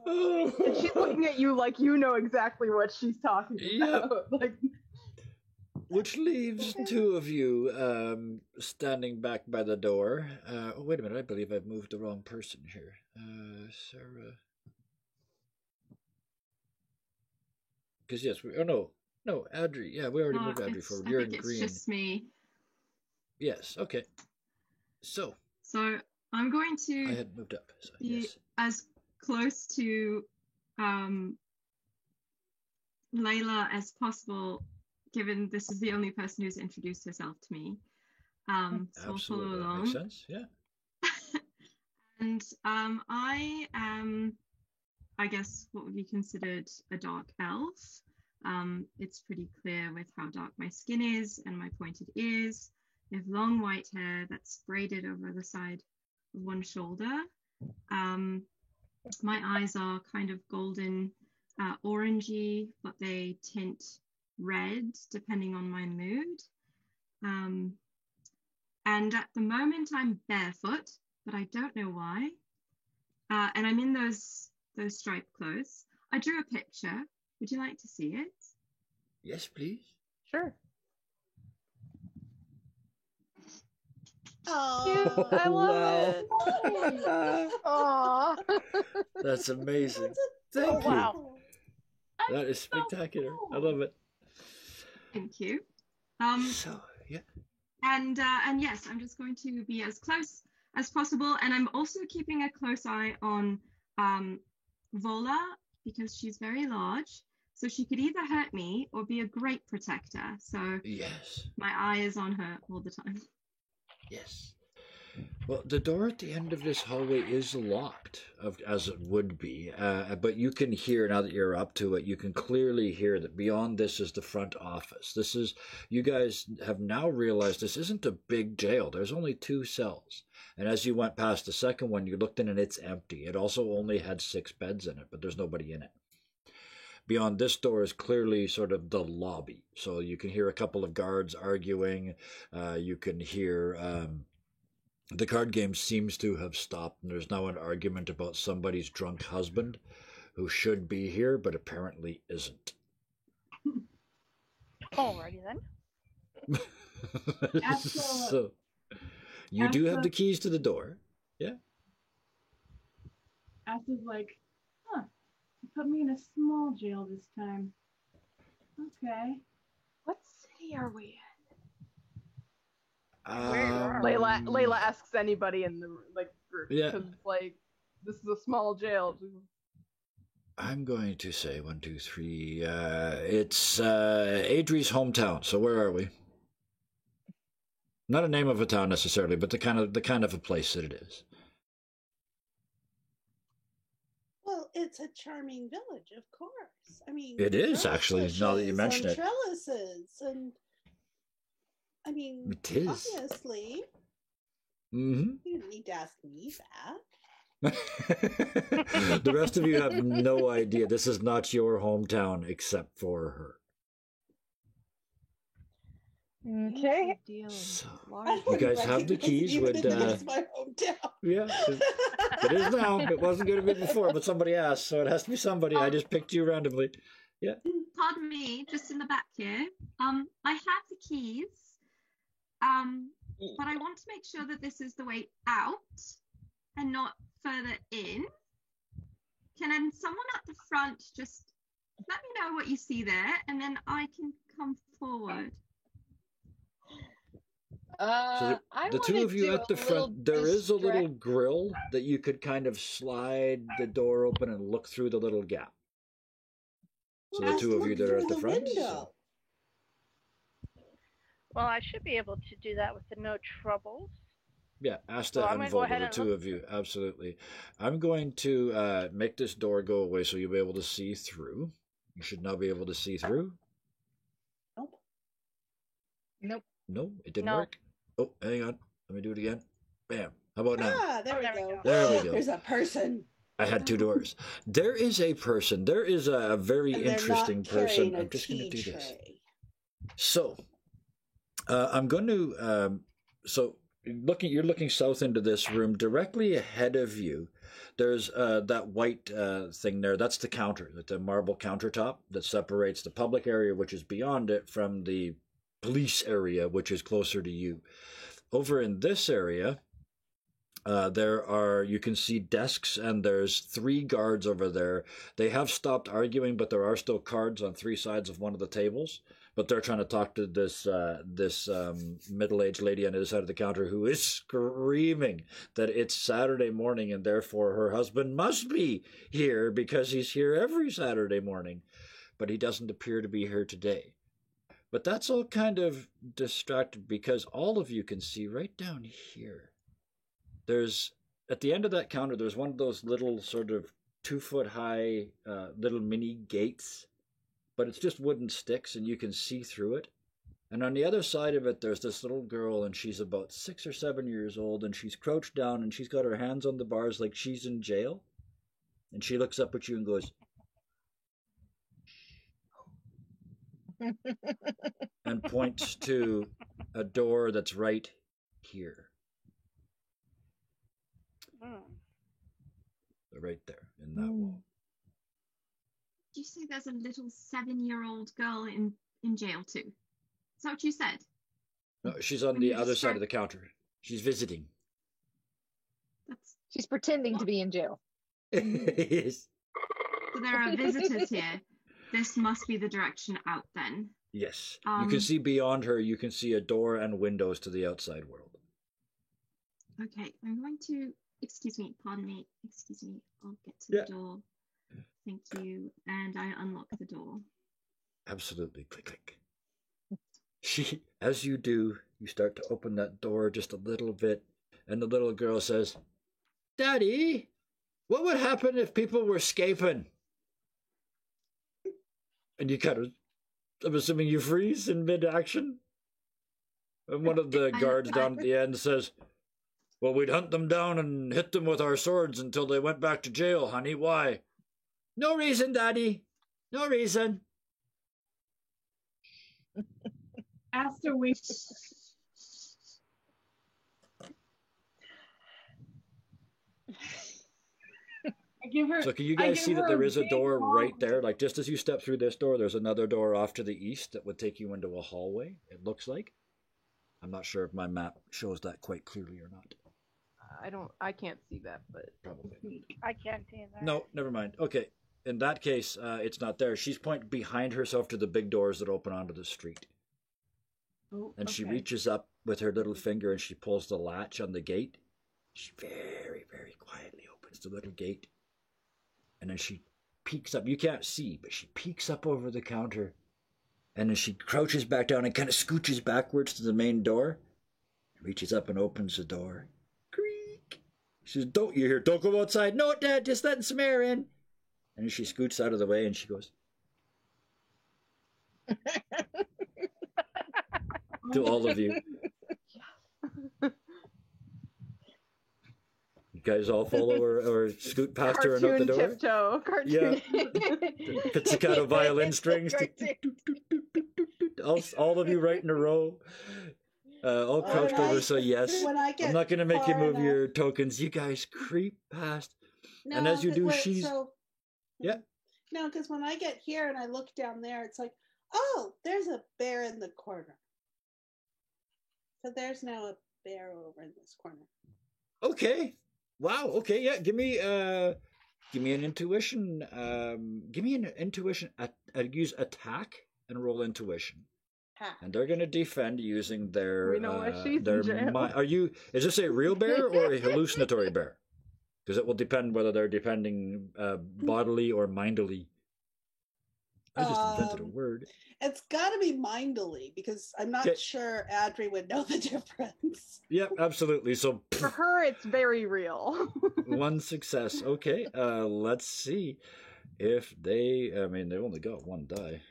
And she's looking at you like you know exactly what she's talking about. Like, which leaves two of you standing back by the door. Wait a minute, I believe I've moved the wrong person here. Sarah. Because yes, no, Adri. Yeah, we already moved Adri forward. You're in green. It's just me. Yes. Okay. So I'm going to I had moved up. So, be yes. as close to Layla as possible, given this is the only person who's introduced herself to me. So I'll follow Absolutely, that along. makes sense. Yeah. And I am, I guess, what would be considered a dark elf. It's pretty clear with how dark my skin is and my pointed ears. I have long white hair that's braided over the side of one shoulder. My eyes are kind of golden orangey, but they tint red depending on my mood. And at the moment I'm barefoot, but I don't know why. And I'm in those striped clothes. I drew a picture. Would you like to see it? Yes, please. sure. Oh, I love it. Aww. That's amazing. Thank you. Wow. That is spectacular. I love it. Thank you. So yeah. And yes, I'm just going to be as close as possible. And I'm also keeping a close eye on Vola because she's very large. So she could either hurt me or be a great protector. So Yes. my eye is on her all the time. Yes. Well, the door at the end of this hallway is locked, as it would be, but you can hear, now that you're up to it, you can clearly hear that beyond this is the front office. You guys have now realized this isn't a big jail. There's only 2 cells. And as you went past the second one, you looked in and it's empty. It also only had 6 beds in it, but there's nobody in it. Beyond this door is clearly sort of the lobby. So you can hear a couple of guards arguing. You can hear... the card game seems to have stopped, and there's now an argument about somebody's drunk husband who should be here, but apparently isn't. Alrighty then. So, you do have the keys to the door. Yeah. Asta's like, huh, you put me in a small jail this time. Okay. What city are we in? Where Layla asks anybody in the group. Yeah. Because this is a small jail. I'm going to say 1, 2, 3. It's Adri's hometown. So where are we? Not a name of a town necessarily, but the kind of a place that it is. Well, it's a charming village, of course. I mean, It is, actually, now that you mention it. Trellises and I mean, It is. obviously, Mm-hmm. you don't need to ask me that. The rest of you have no idea. This is not your hometown except for her. Okay. So, I you guys wouldn't have the recognize keys even with... if it is my hometown. Yeah, it is now. It wasn't going to be before, but somebody asked, so it has to be somebody. I just picked you randomly. Yeah. Pardon me, just in the back here. I have the keys. But I want to make sure that this is the way out and not further in. Can someone at the front just let me know what you see there, and then I can come forward? So the 2 of you at the front, there is a little grill that you could kind of slide the door open and look through the little gap. So the 2 of you that are at the front. So. Well, I should be able to do that with the no troubles. Yeah, Asta So I'm and gonna go Volga, ahead the and 2 of you, absolutely. I'm going to make this door go away so you'll be able to see through. You should now be able to see through. Nope. Nope. No, it didn't No. work. Oh, hang on. Let me do it again. Bam. How about now? Ah, there Oh, we there we go. go. There we go. There's a person. I had 2 doors. There is a person. There is a very And they're interesting not person. carrying I'm a just going to tea do this. tray. So, I'm going to. You're looking south into this room. Directly ahead of you, there's that white thing there. That's the counter, the marble countertop that separates the public area, which is beyond it, from the police area, which is closer to you. Over in this area, you can see desks, and there's 3 guards over there. They have stopped arguing, but there are still cards on 3 sides of one of the tables. But they're trying to talk to this middle-aged lady on the other side of the counter who is screaming that it's Saturday morning and therefore her husband must be here because he's here every Saturday morning. But he doesn't appear to be here today. But that's all kind of distracted because all of you can see right down here. At the end of that counter, there's one of those little sort of 2-foot-high little mini gates. But it's just wooden sticks, and you can see through it. And on the other side of it, there's this little girl, and she's about 6 or 7 years old, and she's crouched down, and she's got her hands on the bars like she's in jail. And she looks up at you and goes, and points to a door that's right here. Right there, in that wall. Did you say there's a little 7-year-old girl in jail too? Is that what you said? No, she's on When the you other side describe- of the counter. She's visiting. That's She's pretending to be in jail. Yes. so there are visitors here. This must be the direction out then. Yes. You can see beyond her, you can see a door and windows to the outside world. Okay, I'm going to, excuse me, pardon me, excuse me, I'll get to Yeah. the door. Thank you. And I unlock the door. Absolutely. Click, click. As you do, you start to open that door just a little bit, and the little girl says, Daddy, what would happen if people were escaping? And you kind of, I'm assuming you freeze in mid-action? And one of the guards down at the end says, well, we'd hunt them down and hit them with our swords until they went back to jail, honey. Why? No reason, Daddy. No reason. Asta waits. I give her. So can you I guys give see that her there is a big door long- right there? Like just as you step through this door, there's another door off to the east that would take you into a hallway, it looks like. I'm not sure if my map shows that quite clearly or not. I can't see that, but Probably. I can't see that. No, never mind. Okay. In that case, it's not there. She's pointing behind herself to the big doors that open onto the street. Oh, And she okay. reaches up with her little finger and she pulls the latch on the gate. She very, very quietly opens the little gate. And then she peeks up. You can't see, but she peeks up over the counter. And then she crouches back down and kind of scooches backwards to the main door. Reaches up and opens the door. Creak. She says, don't you hear? Don't go outside. No, Dad, just letting some air in. And she scoots out of the way and she goes, to all of you. You guys all follow her or scoot past her and out the door? tiptoe. Cartoon. Pizzicato violin strings. All of you right in a row. All crouched over, so yes. When I get I'm not going to make you far move enough- your tokens. You guys creep past. No, And as you 'cause do, wait, she's... so- Yeah. No, because when I get here and I look down there, it's like, oh, there's a bear in the corner. So there's now a bear over in this corner. Okay. Wow. Okay. Yeah. Give me an intuition. Give me an intuition. Use attack and roll intuition. Ha. And they're going to defend using their. We know why she's in their jail. Is this a real bear or a hallucinatory bear? Because it will depend whether they're defending bodily or mindily. I just invented a word. It's got to be mindily because I'm not Okay. sure Adri would know the difference. Yep, absolutely. So For her, it's very real. one success. Okay, let's see if they. I mean, they only got one die.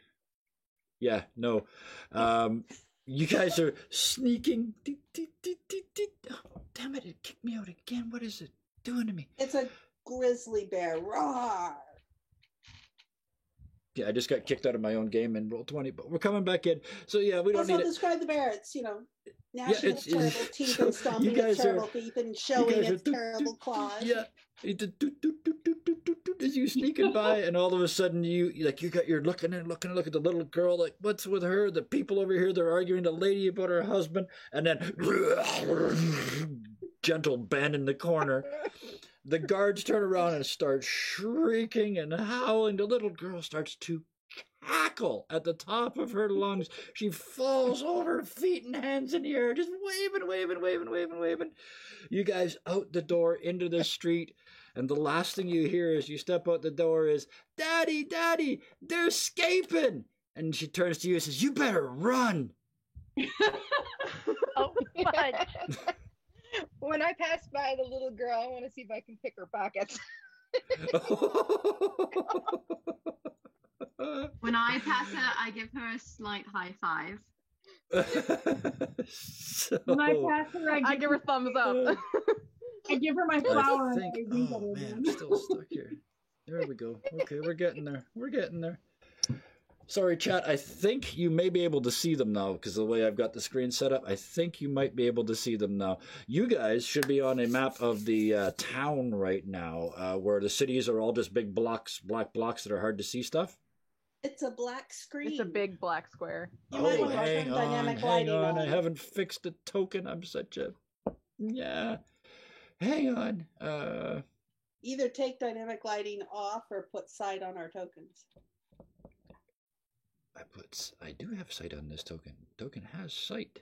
Yeah, no. You guys are sneaking. Oh, damn it! It kicked me out again. What is it doing to me? It's a grizzly bear. Roar! Yeah, I just got kicked out of my own game in Roll20, but we're coming back in. So yeah, we don't Also, need it. describe the bear. It's, gnashing it's- its terrible it's- teeth and stomping you guys its terrible are- teeth and showing guys are its terrible claws. Yeah. As you sneaking by, and all of a sudden you're looking at the little girl, like, what's with her? The people over here, they're arguing to the lady about her husband, and then gentle Ben in the corner. The guards turn around and start shrieking and howling. The little girl starts to cackle at the top of her lungs. She falls over, feet and hands in the air, just waving. You guys out the door into the street, and the last thing you hear as you step out the door is, Daddy, Daddy, they're escaping. And she turns to you and says, you better run. Oh, fudge. When I pass by the little girl, I want to see if I can pick her pockets. When I pass her, I give her a slight high five. When I pass her, I give her thumbs up. I give her my I flower. think, and I wink at oh her man, again. I'm still stuck here. There we go. Okay, we're getting there. Sorry, chat. I think you may be able to see them now because the way I've got the screen set up, I think you might be able to see them now. You guys should be on a map of the town right now, where the cities are all just big black blocks that are hard to see stuff. It's a black screen. It's a big black square. You might Oh, want to hang turn on, dynamic lighting on. I haven't fixed the token. I'm such a... Yeah. Hang on. Either take dynamic lighting off or put sight on our tokens. I do have sight on this token. Token has sight.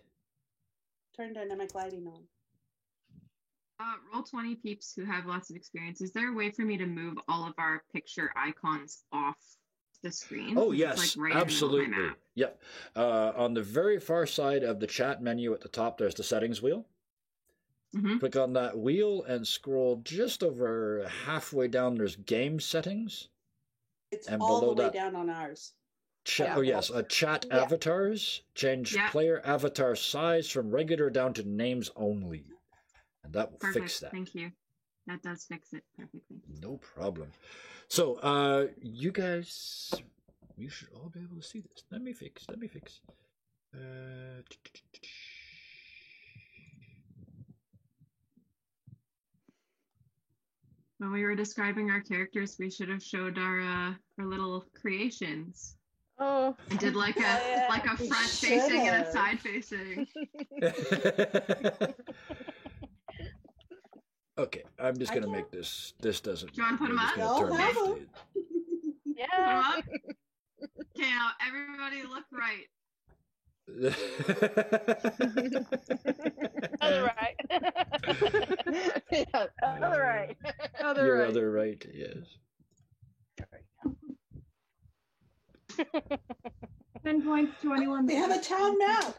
Turn dynamic lighting on. Roll 20 peeps who have lots of experience. Is there a way for me to move all of our picture icons off the screen? Oh, It's, yes, right in the middle of my absolutely. map. Yep. On the very far side of the chat menu at the top, there's the settings wheel. Mhm. Click on that wheel and scroll just over halfway down. There's game settings. It's And all below the way that- down on ours. Chat, oh, yes, chat Yeah. avatars. Change Yeah. player avatar size from regular down to names only. And that will Perfect. fix that. Thank you. That does fix it perfectly. No problem. So, you guys, you should all be able to see this. Let me fix. When we were describing our characters, we should have showed our little creations. Oh, I did like a yeah. like a We front should facing and a have. side facing. Okay, I'm just I gonna can't- make this. This doesn't. Do you wanna put 'em we're just up? gonna Y'all turn have this 'em. to- Put 'em Yeah. up. Okay, now everybody look right. Other right. Yeah, other right. other Your right. other right, yes. 10 points to anyone. We have a town now.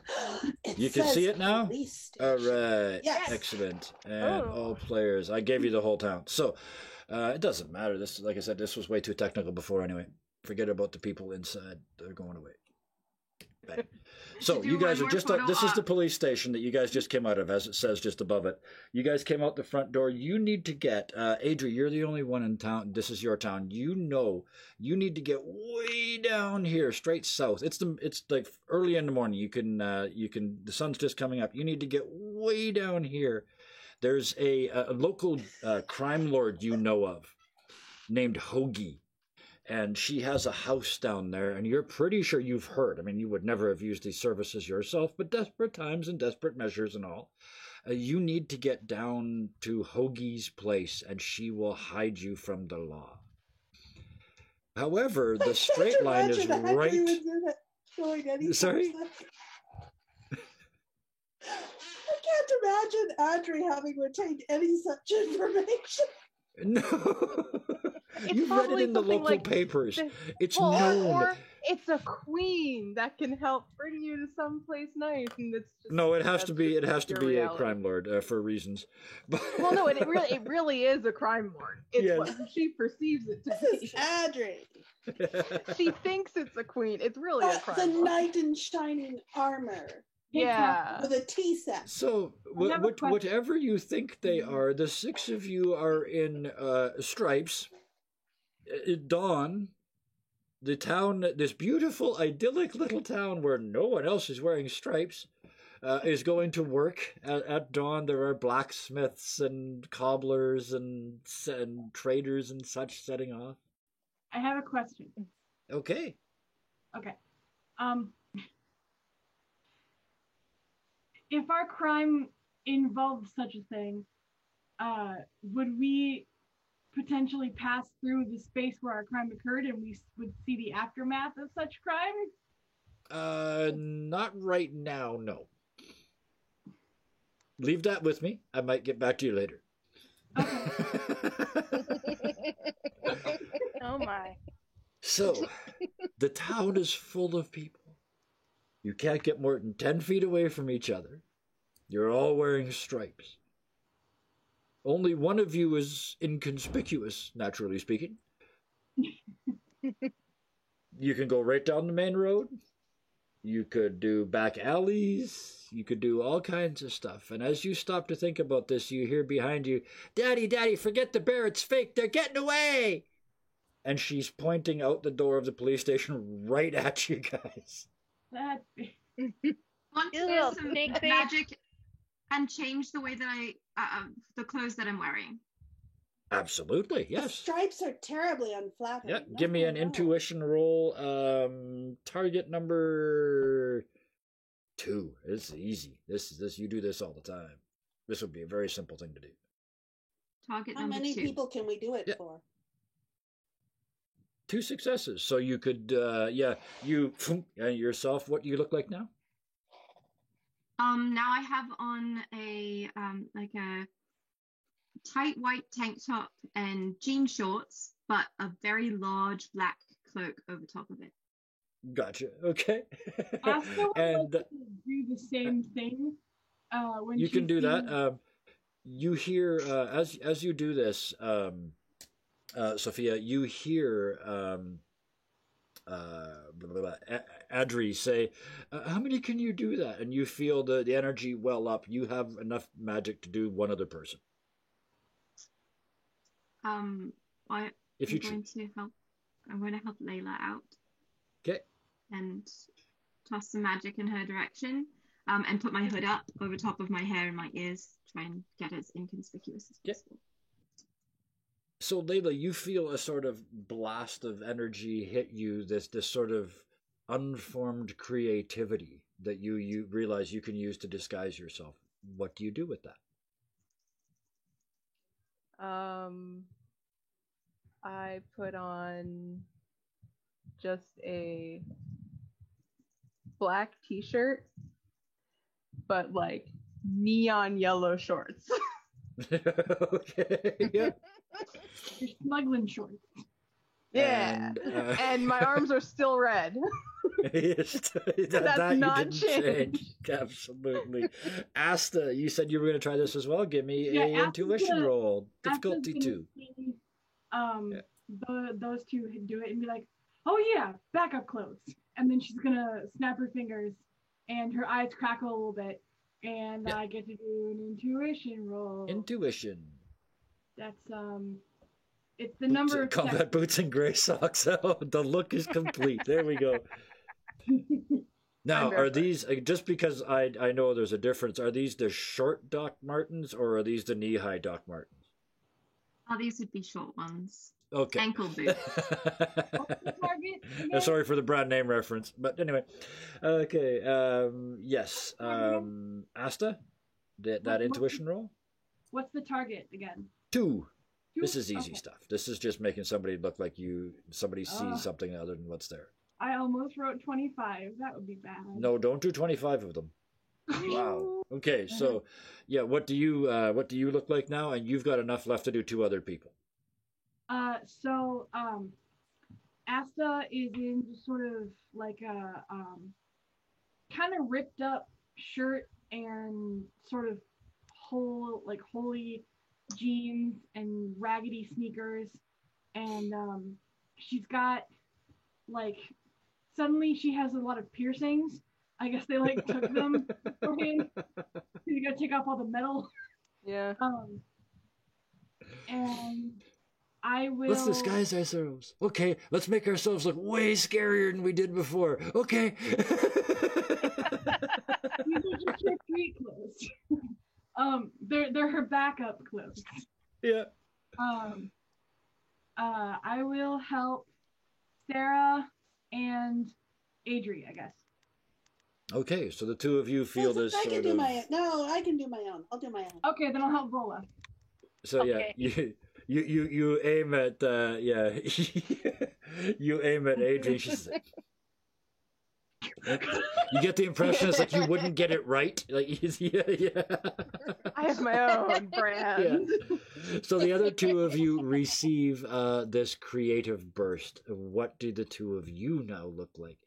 It You can says see it now? police All station. right. Yes. Excellent. And Oh. all players. I gave you the whole town. So, it doesn't matter. This, like I said, this was way too technical before anyway. Forget about the people inside. They're going away. Bang. So Do you guys one are more just. photo This is the op. police station that you guys just came out of, as it says just above it. You guys came out the front door. You need to get. Adri, you're the only one in town. This is your town. You know. You need to get way down here, straight south. It's like early in the morning. You can. The sun's just coming up. You need to get way down here. There's a local crime lord you know of, named Hoagie. And she has a house down there, and you're pretty sure you've heard. I mean, you would never have used these services yourself, but desperate times and desperate measures and all. You need to get down to Hoagie's place, and she will hide you from the law. However, the straight line is Imagine Audrey right. would do that, showing any Sorry? sort of- I can't imagine Audrey having retained any such information. No, It's you've read it probably in the something local like papers. this- It's Well, known. or it's a queen that can help bring you to someplace nice, and it's just, No, it has that's to be. It has to your be a reality. crime lord for reasons. But Well, no, it really is a crime lord. It's Yeah. what she perceives it to This be. is Audrey, She thinks it's a queen. It's really a the crime lord. knight in shining armor Yeah. with a tea set. So, I have a question. whatever you think they are, the six of you are in stripes. Dawn, the town, this beautiful, idyllic little town where no one else is wearing stripes, is going to work. At dawn, there are blacksmiths and cobblers and traders and such setting off. I have a question. Okay. Okay. If our crime involved such a thing, would we potentially pass through the space where our crime occurred and we would see the aftermath of such crime? Not right now, no. Leave that with me. I might get back to you later. Oh my. So, the town is full of people. You can't get more than 10 feet away from each other. You're all wearing stripes. Only one of you is inconspicuous, naturally speaking. You can go right down the main road. You could do back alleys. You could do all kinds of stuff. And as you stop to think about this, you hear behind you, "Daddy, Daddy, forget the bear. It's fake. They're getting away." And she's pointing out the door of the police station right at you guys. That Want to Ew, do some snake bait. magic and change the way that the clothes that I'm wearing. Absolutely, The yes. stripes are terribly unflattering. Yeah, give me an No, no. intuition roll. Target number 2. It's easy. This you do this all the time. This would be a very simple thing to do. Target How number many 2. people can we do it Yeah. for? 2 successes. So you could, you yourself. What do you look like now? Now I have on a like a tight white tank top and jean shorts, but a very large black cloak over top of it. Gotcha. Okay. Asta would And like to do the same thing when you she can do sees- that. You hear as you do this, Sophia. You hear Adri say, "How many can you do that?" And you feel the energy well up. You have enough magic to do one other person. I If am you going choose. to help. I'm going to help Layla out Okay. and toss some magic in her direction. And put my hood up over top of my hair and my ears. Try and get as inconspicuous as Yeah. possible. So Layla, you feel a sort of blast of energy hit you. This sort of unformed creativity that you realize you can use to disguise yourself. What do you do with that? I put on just a black t-shirt, but like neon yellow shorts. Okay. Yeah. You're smuggling shorts. Yeah. And my arms are still red. Yes, That's you not didn't change. Absolutely. Asta, you said you were going to try this as well. Give me Yeah, a Asta's intuition gonna- roll. Asta's Difficulty gonna 2. see, Yeah. those two do it and be like, "Oh yeah, backup clothes," and then she's gonna snap her fingers, and her eyes crackle a little bit, and Yeah. I get to do an intuition roll. Intuition. That's it's the number of Combat boots and gray socks. Oh, the look is complete. There we go. Now, I'm are barefoot. these just because I know there's a difference? Are these the short Doc Martens or are these the knee-high Doc Martens? Oh, these would be short ones. Okay. Ankle boot. What's the target again? Sorry for the brand name reference, but anyway. Okay. Yes. Asta, that What- intuition roll. What's the target again? 2. Two? This is easy Okay. stuff. This is just making somebody look like somebody Ah. sees something other than what's there. I almost wrote 25. That would be bad. No, don't do 25 of them. Wow. Okay, so yeah, what do you look like now? And you've got enough left to do 2 other people. So Asta is in just sort of like a kind of ripped up shirt and sort of holy jeans and raggedy sneakers, and she's got like suddenly she has a lot of piercings. I guess they like took them beforehand. You gotta take off all the metal. Yeah. And I will. Let's disguise ourselves. Okay, let's make ourselves look way scarier than we did before. Okay. These are just her street clothes. They're her backup clothes. Yeah. I will help Sarah and Adri, I guess. Okay, so the 2 of you feel this I can sort do of. I can do my own. I'll do my own. Okay, then I'll help Vola. So Okay. yeah, you aim at yeah, you aim at Adrian. She's like, you get the impression it's like you wouldn't get it right. Like yeah. I have my own brand. Yeah. So the other 2 of you receive this creative burst. What do the 2 of you now look like?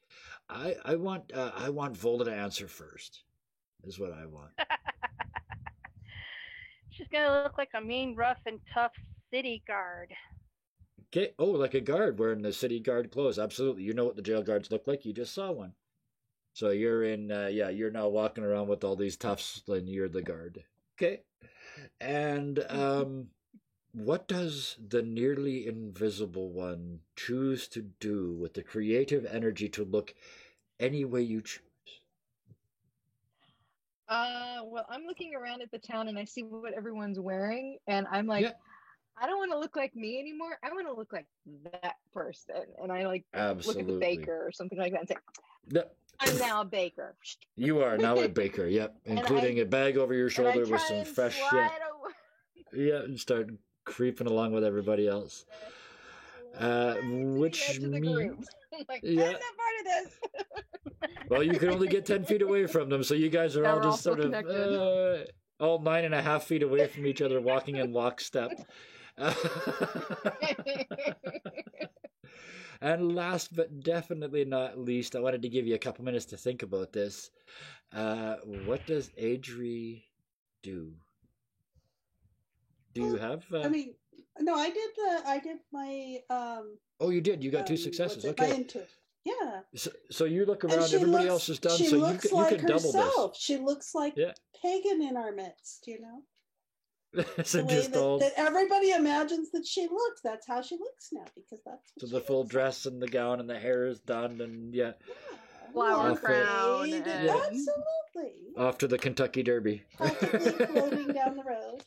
I want Vola to answer first. Is what I want. She's gonna look like a mean, rough, and tough city guard. Okay. Oh, like a guard wearing the city guard clothes. Absolutely. You know what the jail guards look like. You just saw one. So you're in. You're now walking around with all these toughs, and you're the guard. Okay. And what does the nearly invisible one choose to do with the creative energy to look any way you choose? Well, I'm looking around at the town and I see what everyone's wearing, and I'm like, Yeah. I don't want to look like me anymore. I want to look like that person. And I like look at the Absolutely. baker or something like that and say, Yep. I'm now a baker. You are now a baker. Yep, And including a bag over your And I shoulder with try some and fresh. Yeah, slide away. yeah, and start creeping along with everybody else. to Which the edge of the means. group. I'm like, Yeah. I'm not part of this. Well, you can only get 10 feet away from them, so you guys are Yeah, all we're all just still sort of. connected. all 9.5 feet away from each other, walking in lockstep. And last but definitely not least, I wanted to give you a couple minutes to think about this. What does Adri do? Do you have? I mean, no, I did my Oh, you did. You got two successes. my Okay. yeah. So you look And around. she Everybody looks- else is done. She So looks you like can double herself. She looks like Yeah. pagan in our midst, you know. this. So The way just all. that everybody imagines that she looks. That's how she looks now, because that's what So she the full looks dress and the gown and the hair is done, and yeah, like. Yeah. Flower Lovely. crown. Made, And... Absolutely. off to the Kentucky Derby. Practically floating down the road.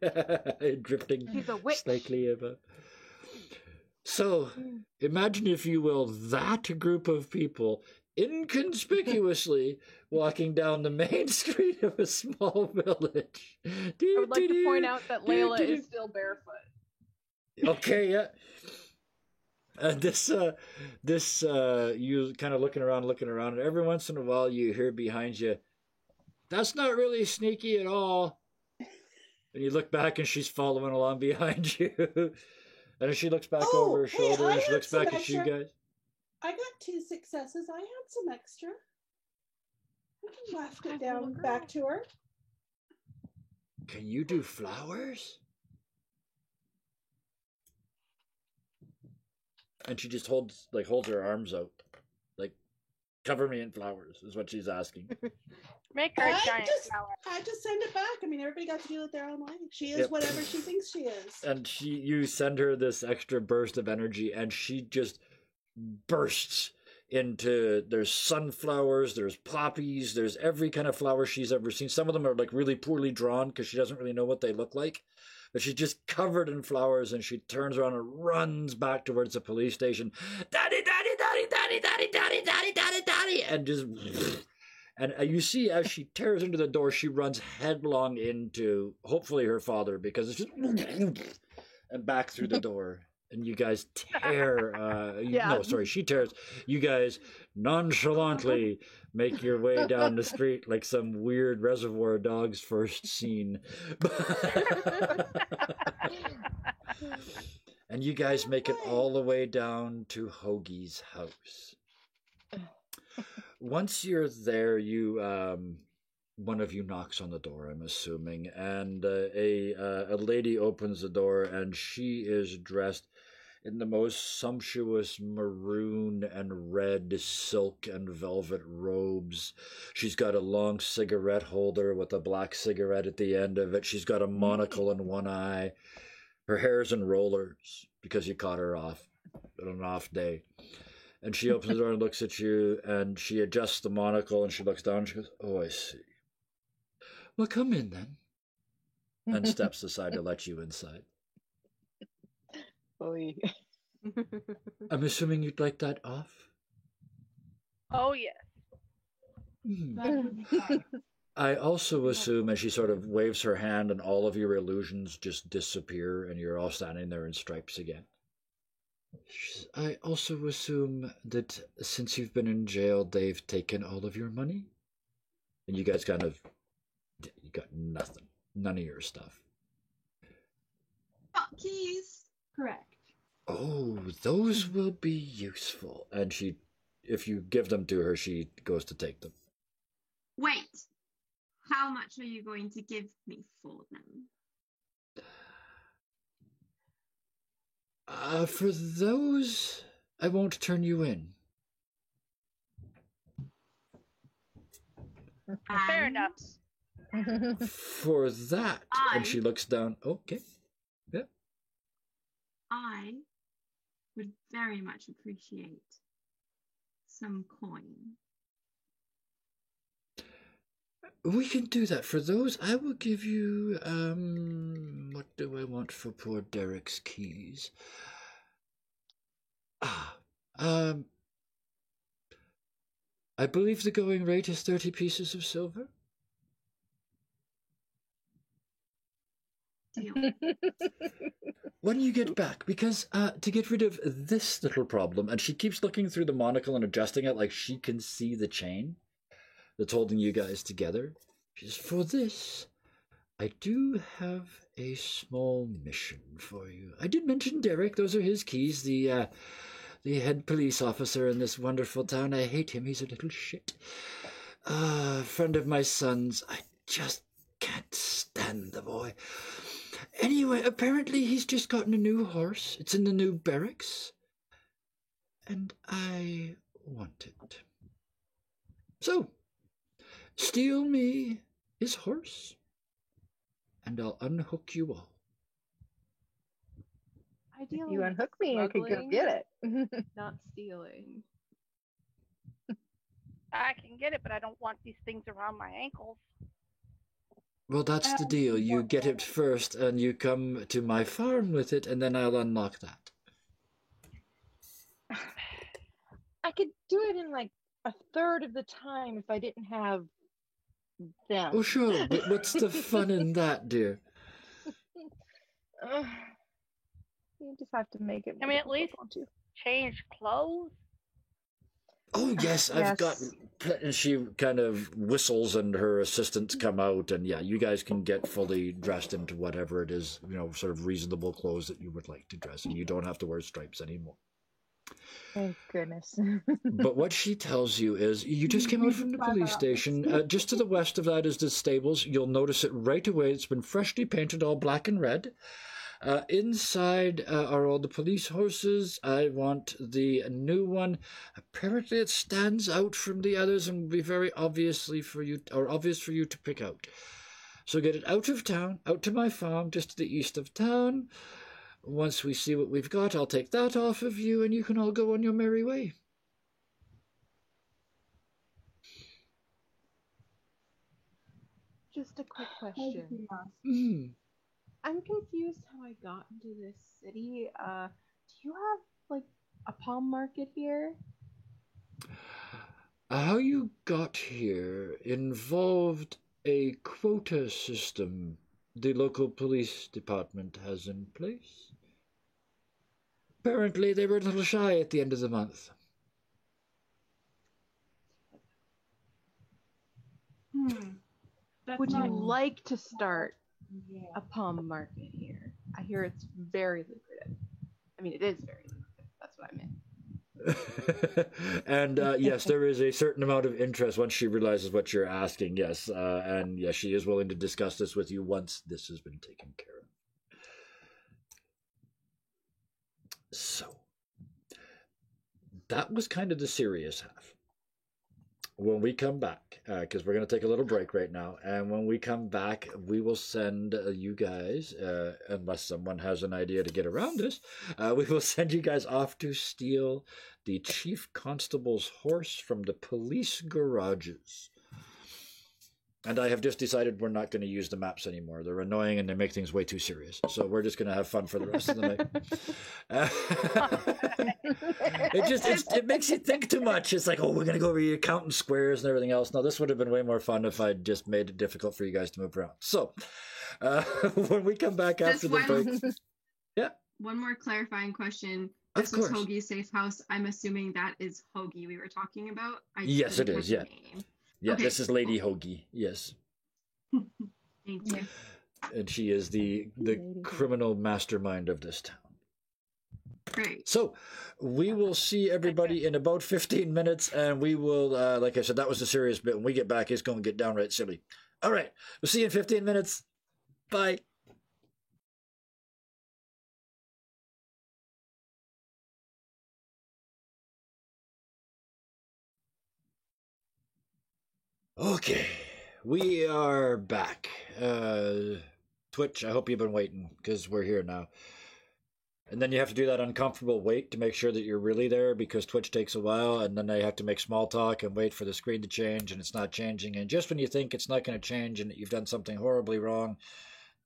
Yeah. Drifting She's a witch. slightly above. So, imagine, if you will, that group of people inconspicuously walking down the main street of a small village. I would like to point out that Layla is still barefoot. Okay, yeah. This, you kind of looking around, and every once in a while you hear behind you, "That's not really sneaky at all." And you look back and she's following along behind you. And she looks back Oh, over her hey, shoulder I and she had looks some back at you extra. guys. I got 2 successes. I had some extra. I left it Nice down little back girl. to her. Can you do flowers? And she just holds her arms out. Like, cover me in flowers is what she's asking. Make her a I giant just- flower. I just send it back. I mean, everybody got to do it their own way. She is Yep. whatever she thinks she is. And you send her this extra burst of energy, and she just bursts into, there's sunflowers, there's poppies, there's every kind of flower she's ever seen. Some of them are like really poorly drawn because she doesn't really know what they look like. But she's just covered in flowers, and she turns around and runs back towards the police station. "Daddy, daddy, daddy, daddy, daddy, daddy, daddy, daddy, daddy," and just... And you see, as she tears into the door, she runs headlong into, hopefully, her father, because it's just... and back through the door. And you guys tear... Yeah. No, sorry, she tears. You guys nonchalantly make your way down the street like some weird Reservoir Dogs first scene. And you guys make it all the way down to Hoagie's house. Once you're there, you one of you knocks on the door, I'm assuming, and a lady opens the door, and she is dressed in the most sumptuous maroon and red silk and velvet robes. She's got a long cigarette holder with a black cigarette at the end of it. She's got a monocle in one eye. Her hair's in rollers because you caught her off on an off day. And she opens the door and looks at you, and she adjusts the monocle, and she looks down, and she goes, "Oh, I see. Well, come in then." And steps aside to let you inside. Oy. I'm assuming you'd like that off? Oh yes. Hmm. That would be fine. I also assume, as she sort of waves her hand, and all of your illusions just disappear, and you're all standing there in stripes again. I also assume that since you've been in jail, they've taken all of your money? And you guys you got nothing. None of your stuff. Got keys. Correct. Oh, those will be useful. And if you give them to her, she goes to take them. Wait. How much are you going to give me for them? For those, I won't turn you in. Fair And enough. For that, and she looks down. Okay. Yeah. I would very much appreciate some coin. We can do that. For those, I will give you, what do I want for poor Derek's keys? I believe the going rate is 30 pieces of silver. Deal. When you get back, because to get rid of this little problem, and she keeps looking through the monocle and adjusting it like she can see the chain that's holding you guys together. She says, for this, I do have a small mission for you. I did mention Derek. Those are his keys. The head police officer in this wonderful town. I hate him. He's a little shit. Friend of my son's. I just can't stand the boy. Anyway, apparently he's just gotten a new horse. It's in the new barracks. And I want it. So, steal me his horse, and I'll unhook you all. Ideally, If you unhook me, I could go smuggling, get it. not stealing. I can get it, but I don't want these things around my ankles. Well, that's the deal. You get it first, and you come to my farm with it, and then I'll unlock that. I could do it in like a third of the time if I didn't have them. Oh, sure. But what's the fun in that, dear? You just have to make it. I more mean, at least difficult, don't you? change clothes. Oh, yes, I've got... And she kind of whistles, and her assistants come out, and yeah, you guys can get fully dressed into whatever it is, sort of reasonable clothes that you would like to dress, and you don't have to wear stripes anymore. Thank goodness. But what she tells you is, you just came out from the police station. Just to the west of that is the stables. You'll notice it right away. It's been freshly painted all black and red. Inside are all the police horses. I want the new one. Apparently it stands out from the others and will be very obvious for you to pick out. So get it out of town, out to my farm, just to the east of town. Once we see what we've got, I'll take that off of you, and you can all go on your merry way. Just a quick question. I'm confused how I got into this city. Do you have like a palm market here? How you got here involved a quota system the local police department has in place. Apparently, they were a little shy at the end of the month. Would you like to start a palm market here? I hear it's very lucrative. I mean, it is very lucrative. That's what I meant. And yes, there is a certain amount of interest once she realizes what you're asking. Yes, and yes, she is willing to discuss this with you once this has been taken care of. So that was kind of the serious half. When we come back, because we're going to take a little break right now, and when we come back, we will send you guys, unless someone has an idea to get around this, we will send you guys off to steal the chief constable's horse from the police garages. And I have just decided we're not going to use the maps anymore. They're annoying and they make things way too serious. So we're just going to have fun for the rest of the night. It makes you think too much. It's like, oh, we're going to go over your counting squares and everything else. No, this would have been way more fun if I'd just made it difficult for you guys to move around. So when we come back after the break. Yeah. One more clarifying question. Of This was course. Hoagie's safe house. I'm assuming that is Hoagie we were talking about. Yes, it didn't is, catch yeah. the name. Yeah, Okay. this is Lady Hoagie. Yes. Thank you. And she is the criminal mastermind of this town. Great. So we will see everybody in about 15 minutes, and we will, like I said, that was the serious bit. When we get back, it's going to get downright silly. All right, we'll see you in 15 minutes. Bye. Okay, we are back. Twitch, I hope you've been waiting, because we're here now. And then you have to do that uncomfortable wait to make sure that you're really there, because Twitch takes a while, and then they have to make small talk and wait for the screen to change, and it's not changing. And just when you think it's not going to change and that you've done something horribly wrong,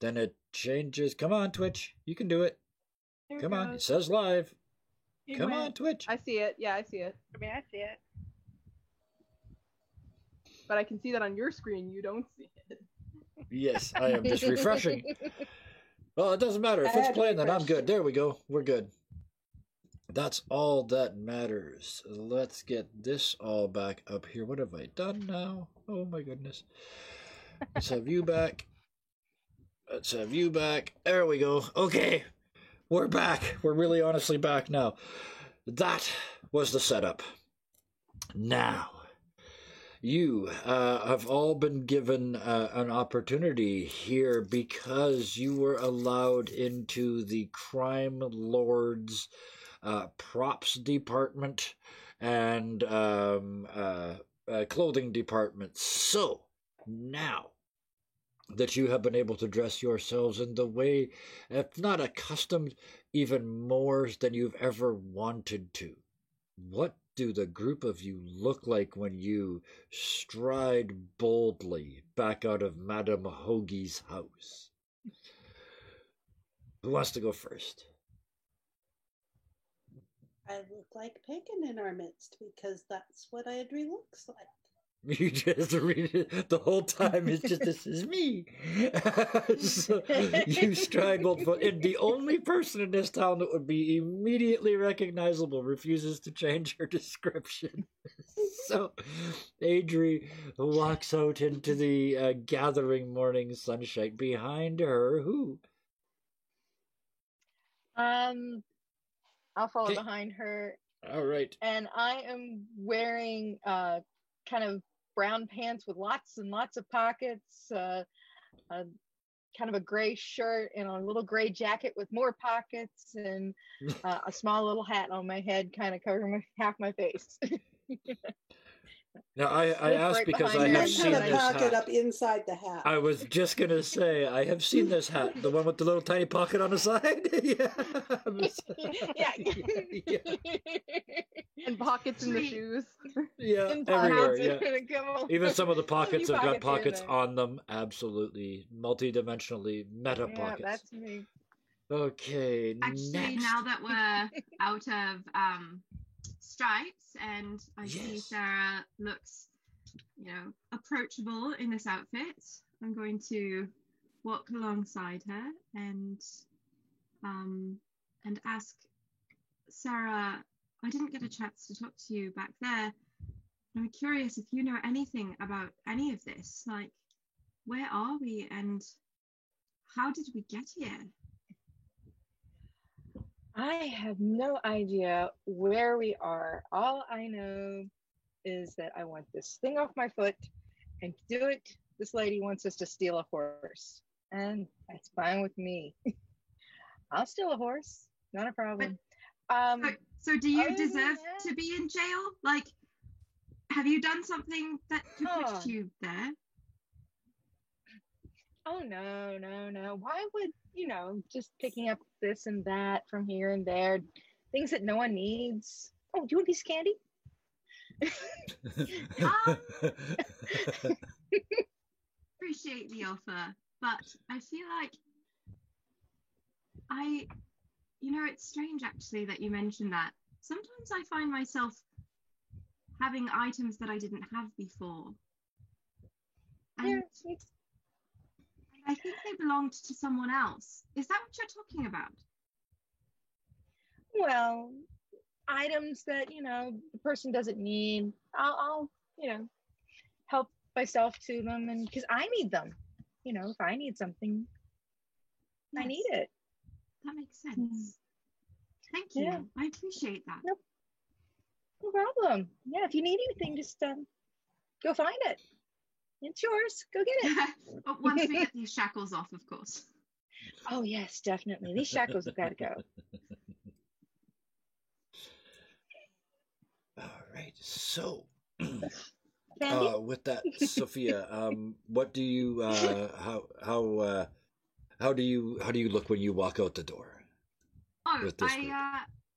then it changes. Come on, Twitch. You can do it. There Come on. It goes. says live. It Come went. on, Twitch. I see it. Yeah, I see it. I mean, I see it. But I can see that on your screen. You don't see it. Yes, I am just refreshing. Well, it doesn't matter. If it's playing, then I'm good. There we go. We're good. That's all that matters. Let's get this all back up here. What have I done now? Oh, my goodness. Let's have you back. Let's have you back. There we go. Okay, we're back. We're really honestly back now. That was the setup. Now, you have all been given an opportunity here because you were allowed into the Crime Lord's props department and clothing department. So, now that you have been able to dress yourselves in the way, if not accustomed, even more than you've ever wanted to, what do the group of you look like when you stride boldly back out of Madame Hoagie's house? Who wants to go first? I look like Pagan in our midst because that's what Audrey looks like. You just read it the whole time. It's just, this is me. So you stride boldly. And the only person in this town that would be immediately recognizable refuses to change her description. So Adri walks out into the gathering morning sunshine. Behind her, who? I'll follow Okay. behind her, All right. and I am wearing kind of brown pants with lots and lots of pockets, kind of a gray shirt and a little gray jacket with more pockets, and a small little hat on my head, kind of covering half my face. Now, I asked Right because I behind have her. seen Put a this pocket hat. up inside the hat. I was just going to say, I have seen this hat. The one with the little tiny pocket on the side? Yeah. And pockets in the shoes. Yeah, And everywhere, pockets yeah. and come on. Even some of the pockets have got pockets here and pockets there. on them. Absolutely. Multi-dimensionally meta Yeah, pockets. that's me. Okay, Actually, next. now that we're out of stripes and I see Yes. Sarah looks, approachable in this outfit, I'm going to walk alongside her and ask Sarah. I didn't get a chance to talk to you back there. I'm curious if you know anything about any of this. Like, where are we and how did we get here? I have no idea where we are. All I know is that I want this thing off my foot, and to do it, this lady wants us to steal a horse, and that's fine with me. I'll steal a horse, not a problem. So do you other than deserve that- to be in jail? Like, have you done something that could Oh. put you there? Oh no. Why would, just picking up this and that from here and there, things that no one needs. Oh, do you want a piece of candy? Appreciate the offer, but I feel like it's strange actually that you mentioned that. Sometimes I find myself having items that I didn't have before. And Yeah, I think they belonged to someone else. Is that what you're talking about? well, items that, the person doesn't need, I'll help myself to them, and because I need them. If I need something, I Yes, need it. That makes sense. Thank you. Yeah. I appreciate that. No problem. Yeah, if you need anything, just go find it. It's yours. Go get it. But once we get these shackles off, of course. Oh yes, definitely. These shackles have got to go. All right. So, Sandy? with that, Sophia, what do you how do you look when you walk out the door? Oh, With this group.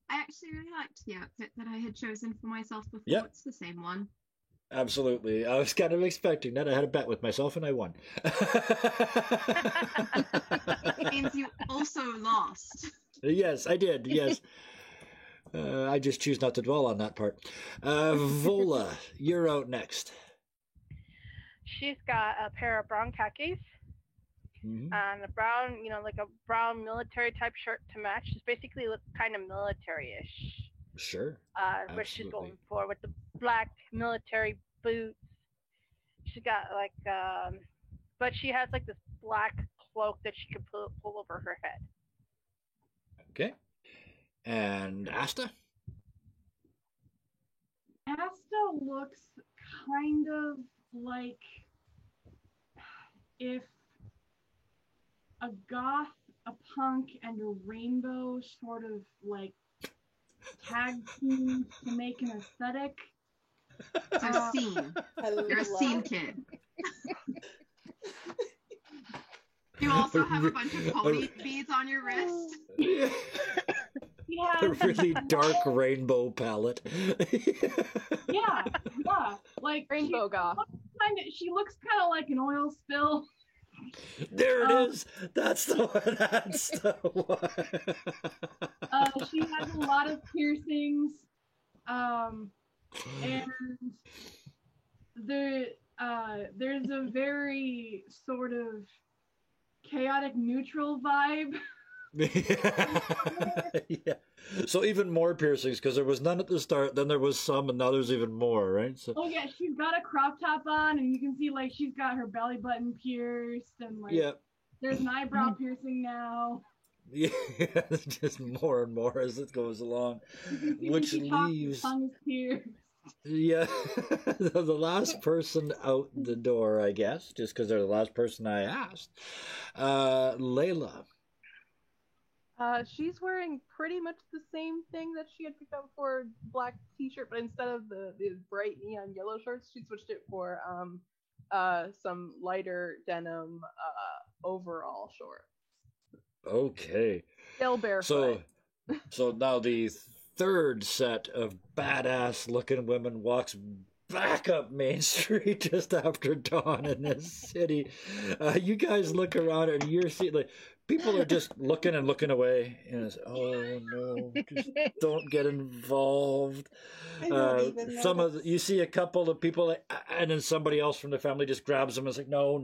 I actually really liked the outfit that I had chosen for myself before. Yep. It's the same one. Absolutely. I was kind of expecting that. I had a bet with myself and I won. It means you also lost. Yes, I did. Yes. I just choose not to dwell on that part. Vola, you're out next. She's got a pair of brown khakis Mhm. and a brown, like a brown military type shirt to match. She's basically look kind of military-ish. Sure. What she's Absolutely. going for with the black military boots. She got like, but she has like this black cloak that she could pull over her head. Okay. And Asta? Asta looks kind of like if a goth, a punk, and a rainbow sort of like tag team to make an aesthetic. So scene. You're a scene kid. You also have a bunch of pony beads on your wrist. Yeah. A really dark rainbow palette. Yeah. Like Rainbow goth. She looks kind of like an oil spill. There it is. That's the one. That's the one. She has a lot of piercings. And there's a very sort of chaotic neutral vibe. Yeah. So even more piercings, because there was none at the start, then there was some, and now there's even more, right? So. Oh yeah, she's got a crop top on, and you can see like she's got her belly button pierced, and like there's an eyebrow piercing now. Yeah, just more and more as it goes along, which leaves. Tongue is pierced. Yeah, the last person out the door, I guess, just because they're the last person I asked. Layla. She's wearing pretty much the same thing that she had picked up for black t-shirt, but instead of the bright neon yellow shorts, she switched it for some lighter denim overall shorts. Okay. Still barefoot. So now the third set of badass looking women walks back up Main Street just after dawn in this city. You guys look around and you're seeing like people are just looking and looking away, and it's, oh no, just don't get involved. You see a couple of people, and then somebody else from the family just grabs them and is like, no.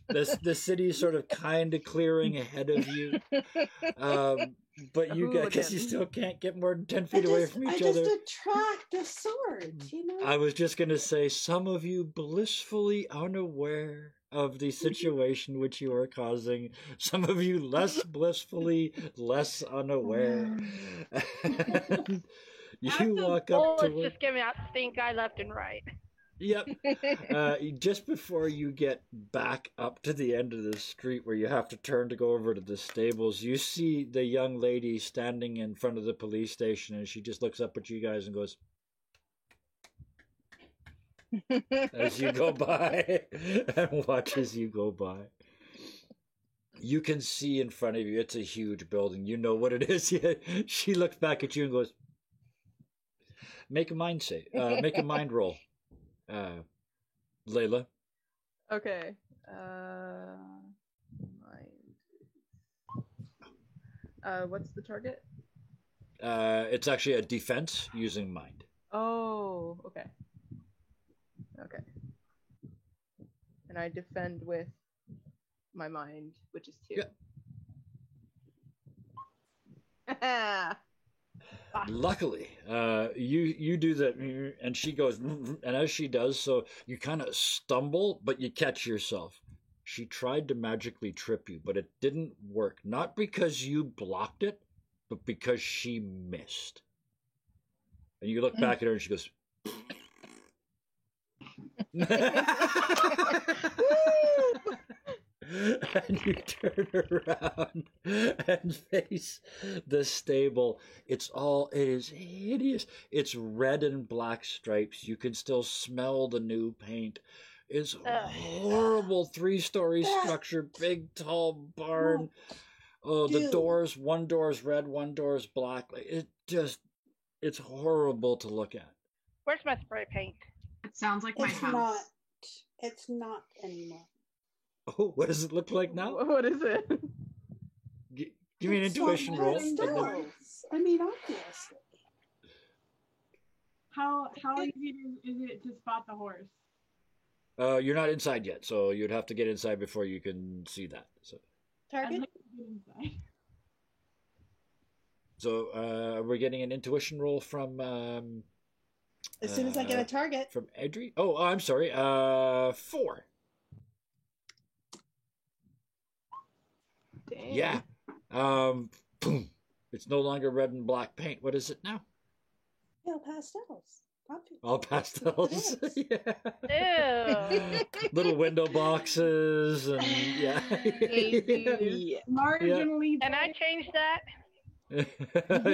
The city's sort of kind of clearing ahead of you. But you guys, you still can't get more than 10 feet away from each other. I just attract a sword, you know? I was just going to say, some of you blissfully unaware of the situation which you are causing. Some of you less blissfully, less unaware. You walk up to just giving out stink eye left and right. Yep. Just before you get back up to the end of the street where you have to turn to go over to the stables, you see the young lady standing in front of the police station, and she just looks up at you guys and goes, as you go by, and watches you go by. You can see in front of you, it's a huge building. You know what it is. She looks back at you and goes, make a mind roll. Layla. Okay. What's the target? It's actually a defense using mind. Oh, okay. Okay. And I defend with my mind, which is 2. Yeah. Luckily, you do that, and she goes, and as she does so, you kind of stumble, but you catch yourself. She tried to magically trip you, but it didn't work. Not because you blocked it, but because she missed. And you look back at her, and she goes, and you turn around and face the stable. It is hideous. It's red and black stripes. You can still smell the new paint. It's horrible. 3-story structure, big tall barn. Oh, the doors, one door's red, one door's black. It's horrible to look at. Where's my spray paint? It sounds like my house. It's not anymore. Oh, what does it look like now? What is it? Give me an intuition roll. I mean, obviously. How easy is it to spot the horse? You're not inside yet, so you'd have to get inside before you can see that. So. Target? Like to get inside. So we're getting an intuition roll from... as soon as I get a target. From Edri? Oh, I'm sorry. 4. Yeah. Boom. It's no longer red and black paint. What is it now? Yeah, pastels. Poppy. All pastels. It Yeah. Ew. Little window boxes and yeah. Yeah. Marginally. Can I change that?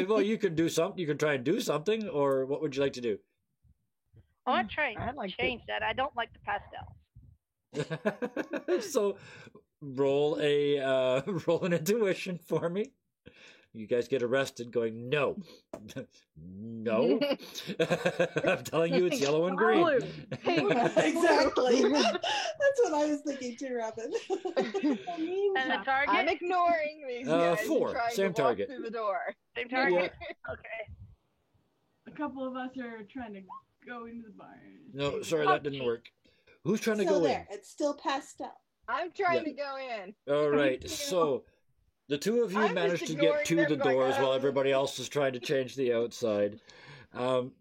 Well, you can do something. You can try and do something, or what would you like to do? I want to try I and like change that. I don't like the pastels. So, roll an intuition for me. You guys get arrested going, no. No. I'm telling you, it's yellow and green. Blue, pink, exactly. That's what I was thinking too, Robin. And the target? I'm ignoring these guys. and 4, trying same to walk target. through the door. Same target? Okay. A couple of us are trying to go into the barn. No, sorry, that didn't work. Who's trying to Still go there. It's still pastel. I'm trying Yeah. to go in. in? All right, so the two of you I'm managed just to get to ignoring the them going, doors while "Oh." everybody else is trying to change the outside. The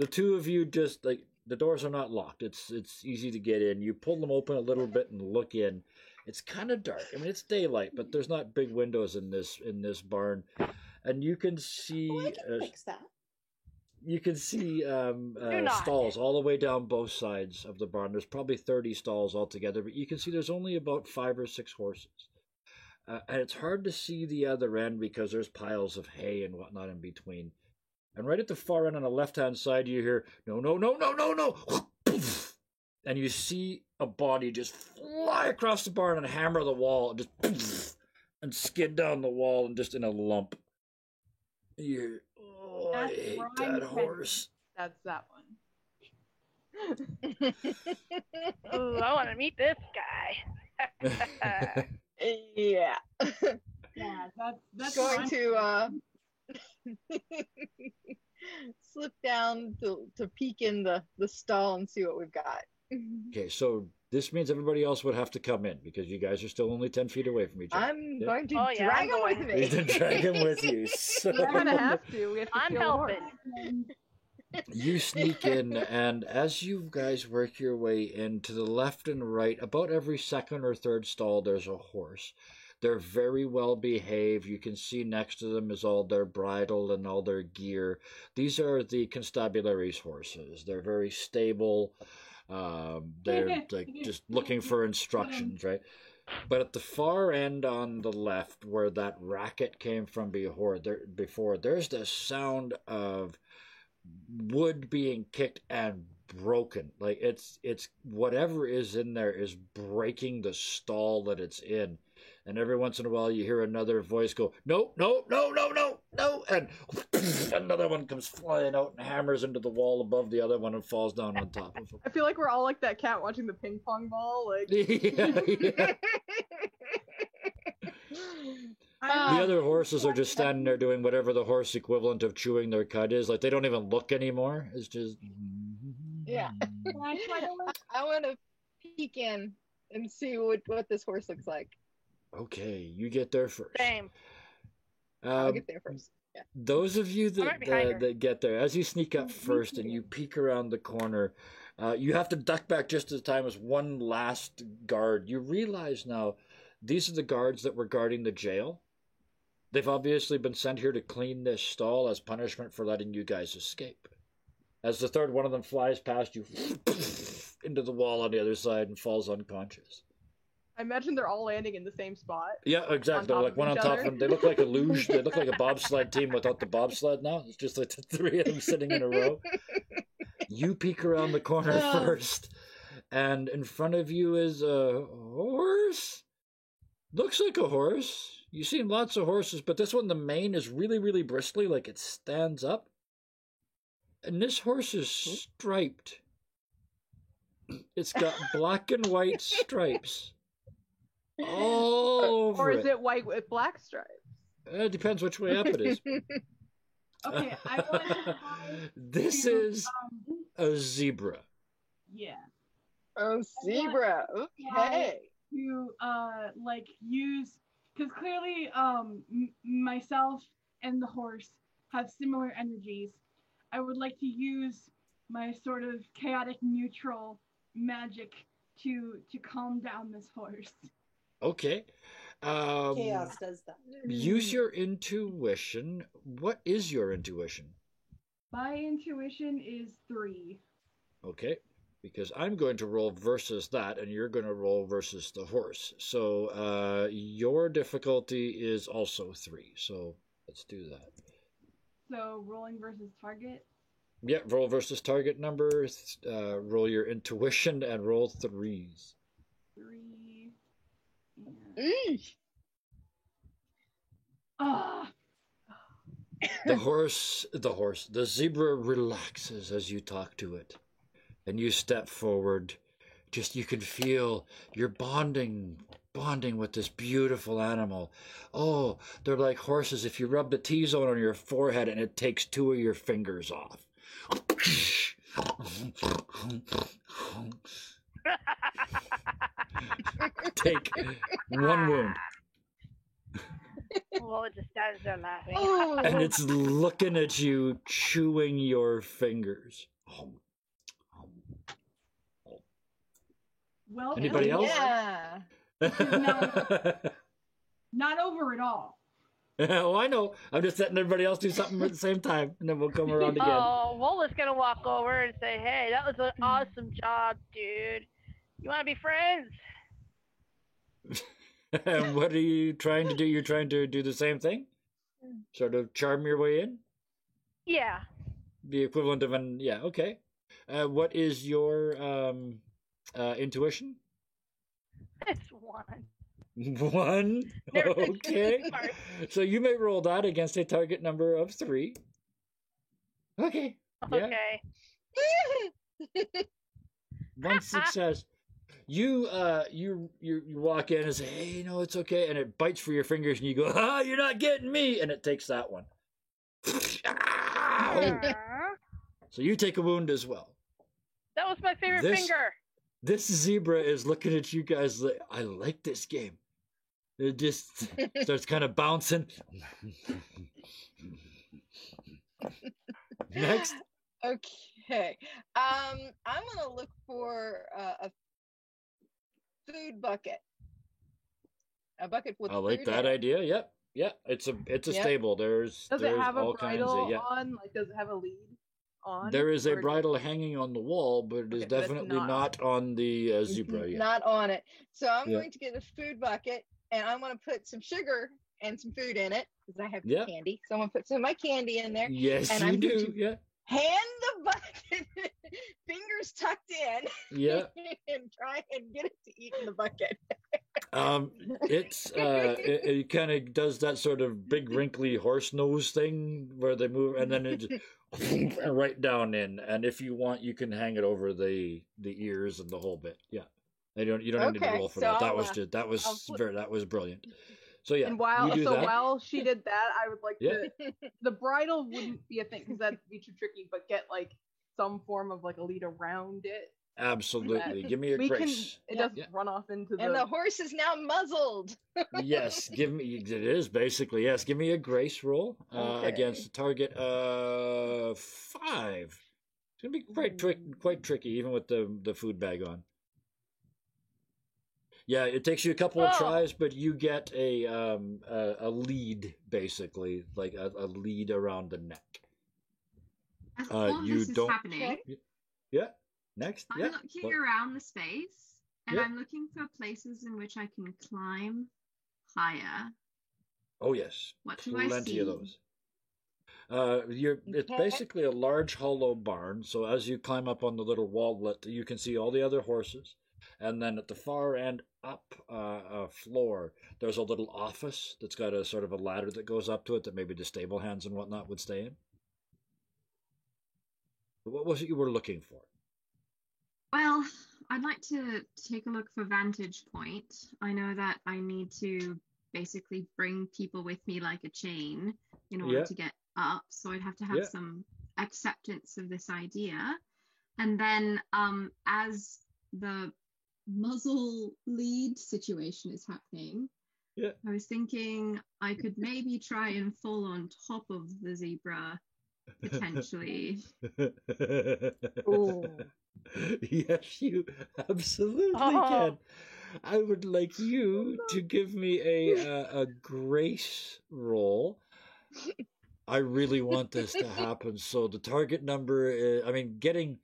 two of you just like the doors are not locked. It's easy to get in. You pull them open a little bit and look in. It's kind of dark. I mean, it's daylight, but there's not big windows in this barn, and you can see Oh, I can fix that. not. stalls all the way down both sides of the barn. There's probably 30 stalls altogether, but you can see there's only about 5 or 6 horses. And it's hard to see the other end because there's piles of hay and whatnot in between. And right at the far end on the left-hand side, you hear, no, no, no, no, no, no. And you see a body just fly across the barn and hammer the wall and just and skid down the wall and just in a lump. You, oh, I That's hate where that I'm horse. That's that one. Ooh, I want to meet this guy. Yeah. Yeah, that's Going fine. to slip down to peek in the stall and see what we've got. Okay, so this means everybody else would have to come in because you guys are still only 10 feet away from each other. I'm Yeah. going to Oh, yeah, drag I'm him with going. me. You can drag him with you. So We kind of have to. We have to I'm steal the horse. helping. you sneak in, and as you guys work your way in to the left and right, about every second or third stall, there's a horse. They're very well behaved. You can see next to them is all their bridle and all their gear. These are the constabulary's horses. They're very stable. They're like just looking for instructions, right? But at the far end on the left, where that racket came from before, there's the sound of wood being kicked and broken. Like it's whatever is in there is breaking the stall that it's in. And every once in a while you hear another voice go, no, no, no, no, no, no, and another one comes flying out and hammers into the wall above the other one and falls down on top of him. I feel like we're all like that cat watching the ping pong ball. Like, Yeah. The other horses are just standing there doing whatever the horse equivalent of chewing their cud is. Like they don't even look anymore. It's just Yeah. Can I try to look? I want to peek in and see what this horse looks like. Okay, you get there first. Same. I'll get there first. Yeah. Those of you I'm right behind her. that get there, as you sneak up first and you peek around the corner, you have to duck back just as time as one last guard. You realize now these are the guards that were guarding the jail. They've obviously been sent here to clean this stall as punishment for letting you guys escape. As the third one of them flies past you into the wall on the other side and falls unconscious. I imagine they're all landing in the same spot. Yeah, exactly. On top Like of one on each top other. of them. They look like a luge. They look like a bobsled team without the bobsled now. It's just like the 3 of them sitting in a row. You peek around the corner first, and in front of you is a horse. Looks like a horse. You've seen lots of horses, but this one, the mane is really, really bristly, like it stands up. And this horse is striped. It's got black and white stripes all over Or is it white with black stripes? It depends which way up it is. Okay, I want to try. This to, is a zebra. Yeah. Oh, zebra. Okay. To like use, because clearly myself and the horse have similar energies. I would like to use my sort of chaotic neutral magic to calm down this horse. Okay. Chaos does that. Use your intuition. What is your intuition? My intuition is 3. Okay, because I'm going to roll versus that, and you're going to roll versus the horse. So your difficulty is also 3. So let's do that. So rolling versus target. Yeah, roll versus target number. Roll your intuition and roll 3s. 3. Eesh. Ah. The zebra relaxes as you talk to it, and you step forward. Just you can feel you're bonding with this beautiful animal. Oh, they're like horses. If you rub the T-zone on your forehead and it takes 2 of your fingers off. Take 1 wound. Well, it just stands there laughing. Oh. And it's looking at you, chewing your fingers. Well, Anybody else? Yeah. not over at all. Oh, I know. I'm just letting everybody else do something at the same time, and then we'll come around again. Oh, Wola's gonna walk over and say, "Hey, that was an awesome job, dude. You want to be friends?" And what are you trying to do? You're trying to do the same thing? Sort of charm your way in? Yeah. The equivalent of an... Yeah, okay. What is your intuition? It's 1. 1? Never mind. Okay. Sorry. So you may roll that against a target number of 3. Okay. Yeah. Okay. 1 success. You walk in and say, "Hey, no, it's okay," and it bites for your fingers, and you go, "Ah, you're not getting me," and it takes that one. Aw, So you take a wound as well. that was my favorite This- finger. This zebra is looking at you guys like, "I like this game." It just starts kind of bouncing. Next. Okay. I'm gonna look for a food bucket. A bucket with I like food that in it. idea. Yep. Yeah, it's a Yep. stable. There's Does it have a all kinds bridle of, yeah. on? Like, does it have a lead on? There is a Or- bridle hanging on the wall, but it is Okay, but it's definitely not- not on the zebra yet. Not on it. So I'm Yeah. going to get a food bucket and I'm going to put some sugar and some food in it because I have Yeah. candy. So I'm going to put some of my candy in there. Yes, And you I'm going do. to- Yeah. Hand the bucket, fingers tucked in, Yeah. and try and get it to eat in the bucket. It's it kind of does that sort of big wrinkly horse nose thing where they move, and then it just right down in. And if you want, you can hang it over the ears and the whole bit. Yeah, you don't need to Okay, roll for so that. That I'll, was just that was I'll flip- that was brilliant. So yeah, And while you do that. while she did that, I would like Yeah. to. The bridle wouldn't be a thing because that'd be too tricky. But get like some form of like a lead around it. Absolutely, give me a We can. grace. It Yeah. doesn't Yeah. run off into the. And the horse is now muzzled. Yes, give me. It is basically yes. Give me a grace roll Okay. against a target 5. It's gonna be quite tricky, even with the food bag on. Yeah, it takes you a couple of Oh. tries, but you get a lead basically, like a lead around the neck. As all you this is don't- happening, Yeah. Next. I'm Yeah. looking What- around the space and Yeah. I'm looking for places in which I can climb higher. Oh yes. What do I Plenty see? of those. It's Okay. basically a large hollow barn. So as you climb up on the little walllet, you can see all the other horses, and then at the far end up a floor, there's a little office that's got a sort of a ladder that goes up to it that maybe the stable hands and whatnot would stay in. What was it you were looking for? Well, I'd like to take a look for vantage point. I know that I need to basically bring people with me like a chain in order Yeah. to get up. So I'd have to have Yeah. some acceptance of this idea. And then as the muzzle lead situation is happening, Yeah. I was thinking I could maybe try and fall on top of the zebra potentially. Ooh. Yes, you absolutely Oh. can. I would like you to give me a grace roll. I really want this to happen. So the target number, getting,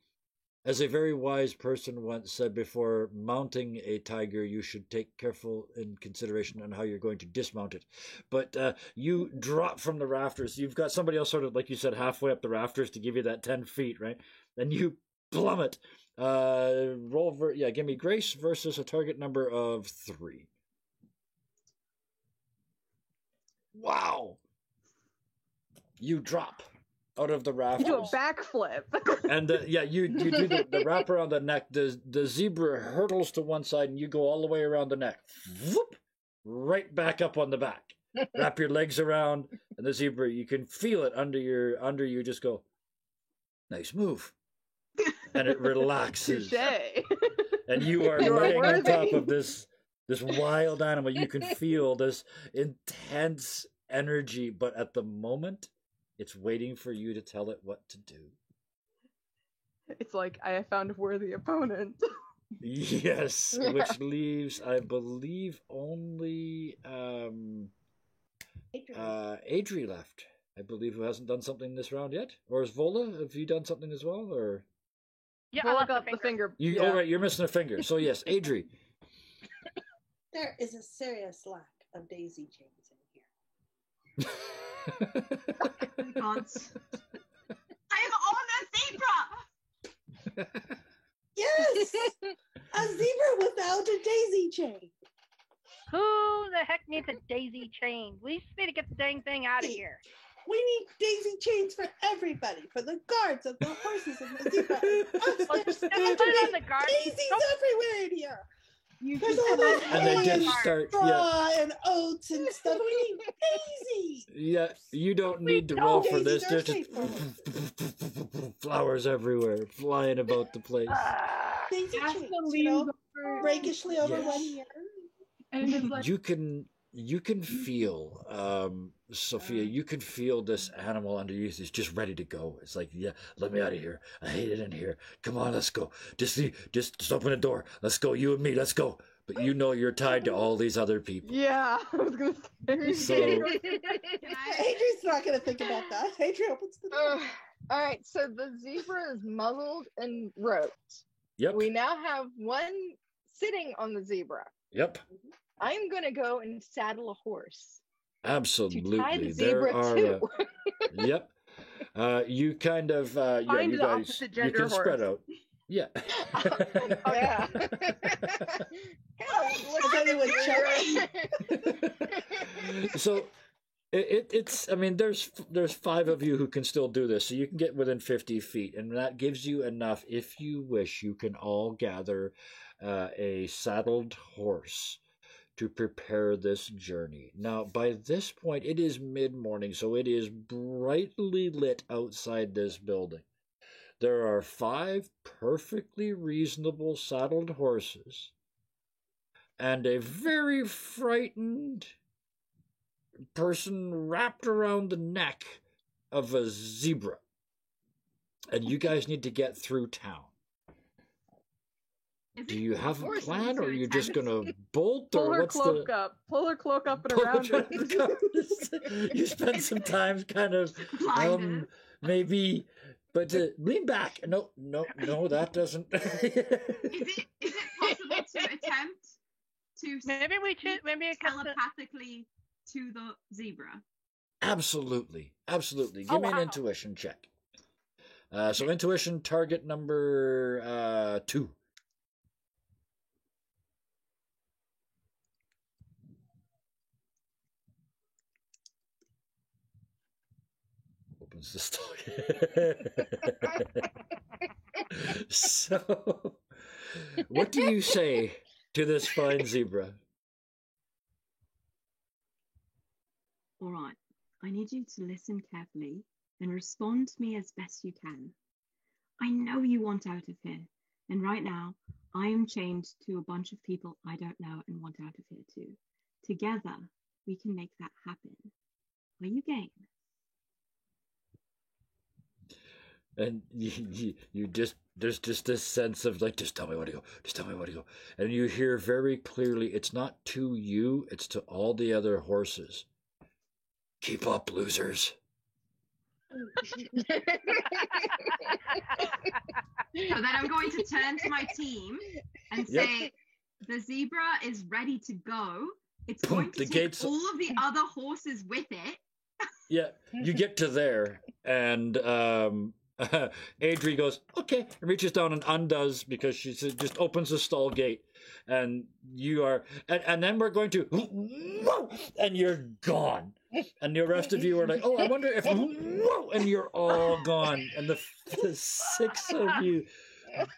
as a very wise person once said before, mounting a tiger, you should take careful in consideration on how you're going to dismount it. But you drop from the rafters. You've got somebody else sort of, like you said, halfway up the rafters to give you that 10 feet, right? And you plummet. Give me grace versus a target number of 3. Wow. You drop out of the rafters. You do a backflip. And you do the wrap around the neck. The zebra hurtles to one side, and you go all the way around the neck. Whoop! Right back up on the back. Wrap your legs around, and the zebra, you can feel it under you. Just go, nice move, and it relaxes. Touché. And you are laying on top of this wild animal. You can feel this intense energy, but at the moment, it's waiting for you to tell it what to do. It's like, I have found a worthy opponent. Yes, which leaves, I believe, only Adri left. I believe, who hasn't done something this round yet. Or is Vola? Have you done something as well? Or Yeah, I Vola lost got the the finger. you? Oh, right, you're missing a finger. So yes, Adri. There is a serious lack of daisy chains in here. Gods. I'm on a zebra! Yes! A zebra without a daisy chain. Who the heck needs a daisy chain? We just need to get the dang thing out of here. We need daisy chains for everybody, for the guards and the horses and the zebra. And us. Well, There's just so put it on many the guards. daisies Don't- everywhere in here. You There's can all this And they hay just and start, straw and oats and stuff. We need daisies. Yeah, you don't need to don't. roll for Daisies this. are There's just flowers everywhere, flying about the place. Daisy Cast chains, the you leaves know, over, rakishly over Yes. one ear. and it's like, You can feel, Sophia, you can feel this animal under you is just ready to go. It's like, yeah, let me out of here. I hate it in here. Come on, let's go. Just open the door. Let's go, you and me, let's go. But you know you're tied to all these other people. Yeah, I was gonna say. So, Adrian's not going to think about that. Adrian opens the door. All right, so the zebra is muzzled and roped. yep, We now have one sitting on the zebra. yep, I'm gonna go and saddle a horse to tie absolutely. the There zebra are, too. yep. You kind of, Find you the guys, opposite you gender can spread horse. out. Yeah. Oh yeah. Has anyone checked? So it's, I mean, there's 5 of you who can still do this, so you can get within 50 feet, and that gives you enough. If you wish, you can all gather a saddled horse to prepare this journey. Now, by this point, it is mid-morning, so it is brightly lit outside this building. There are 5 perfectly reasonable saddled horses and a very frightened person wrapped around the neck of a zebra. And you guys need to get through town. Is Do it you have a forced plan, or are to you just attempt? gonna bolt, Pull or her what's cloak the... up. Pull her cloak up and Pull around her her. cloak. You spend some time kind of Blinded. maybe, but lean back. No, that doesn't. Is it possible to attempt to Maybe we should. Maybe it comes to- telepathically to the zebra? Absolutely. Give Oh, me an wow. intuition check. So intuition target number 2. Opens the stock. So, what do you say to this fine zebra? All right. I need you to listen carefully and respond to me as best you can. I know you want out of here, and right now I am chained to a bunch of people I don't know and want out of here too. Together, we can make that happen. Are you game? And you just there's just this sense of like, just tell me where to go, just tell me where to go. And you hear very clearly, it's not to you, it's to all the other horses. Keep up, losers. So then I'm going to turn to my team and Yep. say, the zebra is ready to go. It's Boom, going to the take gates- all of the other horses with it. Yeah, you get to there, and Adri goes, okay, and reaches down and undoes, because she just opens the stall gate, and you are, and then we're going to, and you're gone. And the rest of you are like, oh, I wonder if, and you're all gone. And the 6 of you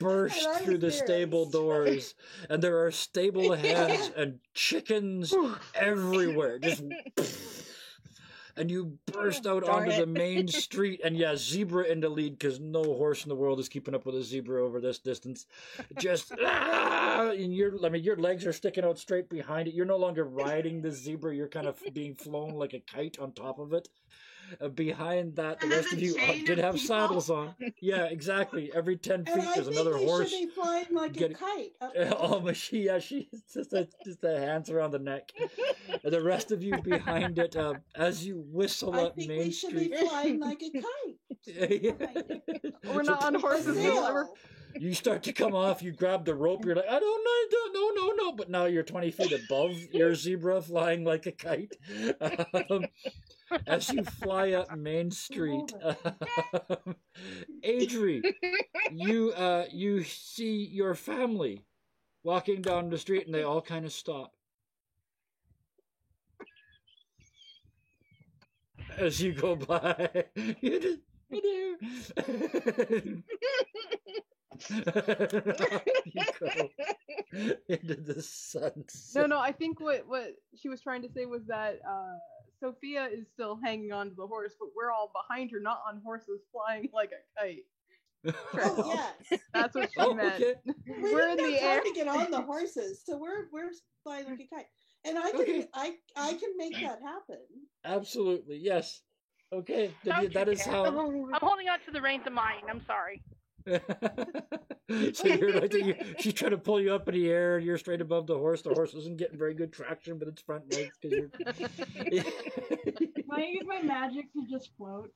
burst And I'm through the serious. stable doors, and there are stable heads and chickens everywhere. Just, and you burst out Darn onto it. the main street, and yeah, zebra in the lead, because no horse in the world is keeping up with a zebra over this distance. Just, and your legs are sticking out straight behind it. You're no longer riding the zebra. You're kind of being flown like a kite on top of it. Behind that, the And rest there's of a you chain did of have people. saddles on. Yeah, exactly. Every 10 feet, And I there's think another we horse. should be flying like Get- a kite. Up Almost, she's just the hands around the neck. And the rest of you behind it, as you whistle I up think Main we should be Street. flying like a kite. We're not on horses. A We'll sail. never- You start to come off, you grab the rope, you're like, I don't know, no. But now you're 20 feet above your zebra, flying like a kite. As you fly up Main Street, Adri, you see your family walking down the street, and they all kind of stop. As you go by, you just, you go into the sunset. No, I think what she was trying to say was that Sophia is still hanging on to the horse, but we're all behind her, not on horses flying like a kite. Oh yes. That's what she Oh, meant. okay. We We're in didn't the have air. time to get on the horses, so we're flying like a kite. And I can Okay. I can make that happen. Absolutely, yes. Okay, then Don't that you is dare. how. I'm holding on to the reins of mine. I'm sorry. So you're like, she's trying to pull you up in the air, and you're straight above the horse. The horse isn't getting very good traction with its front legs because you're. Can I use my magic to just float?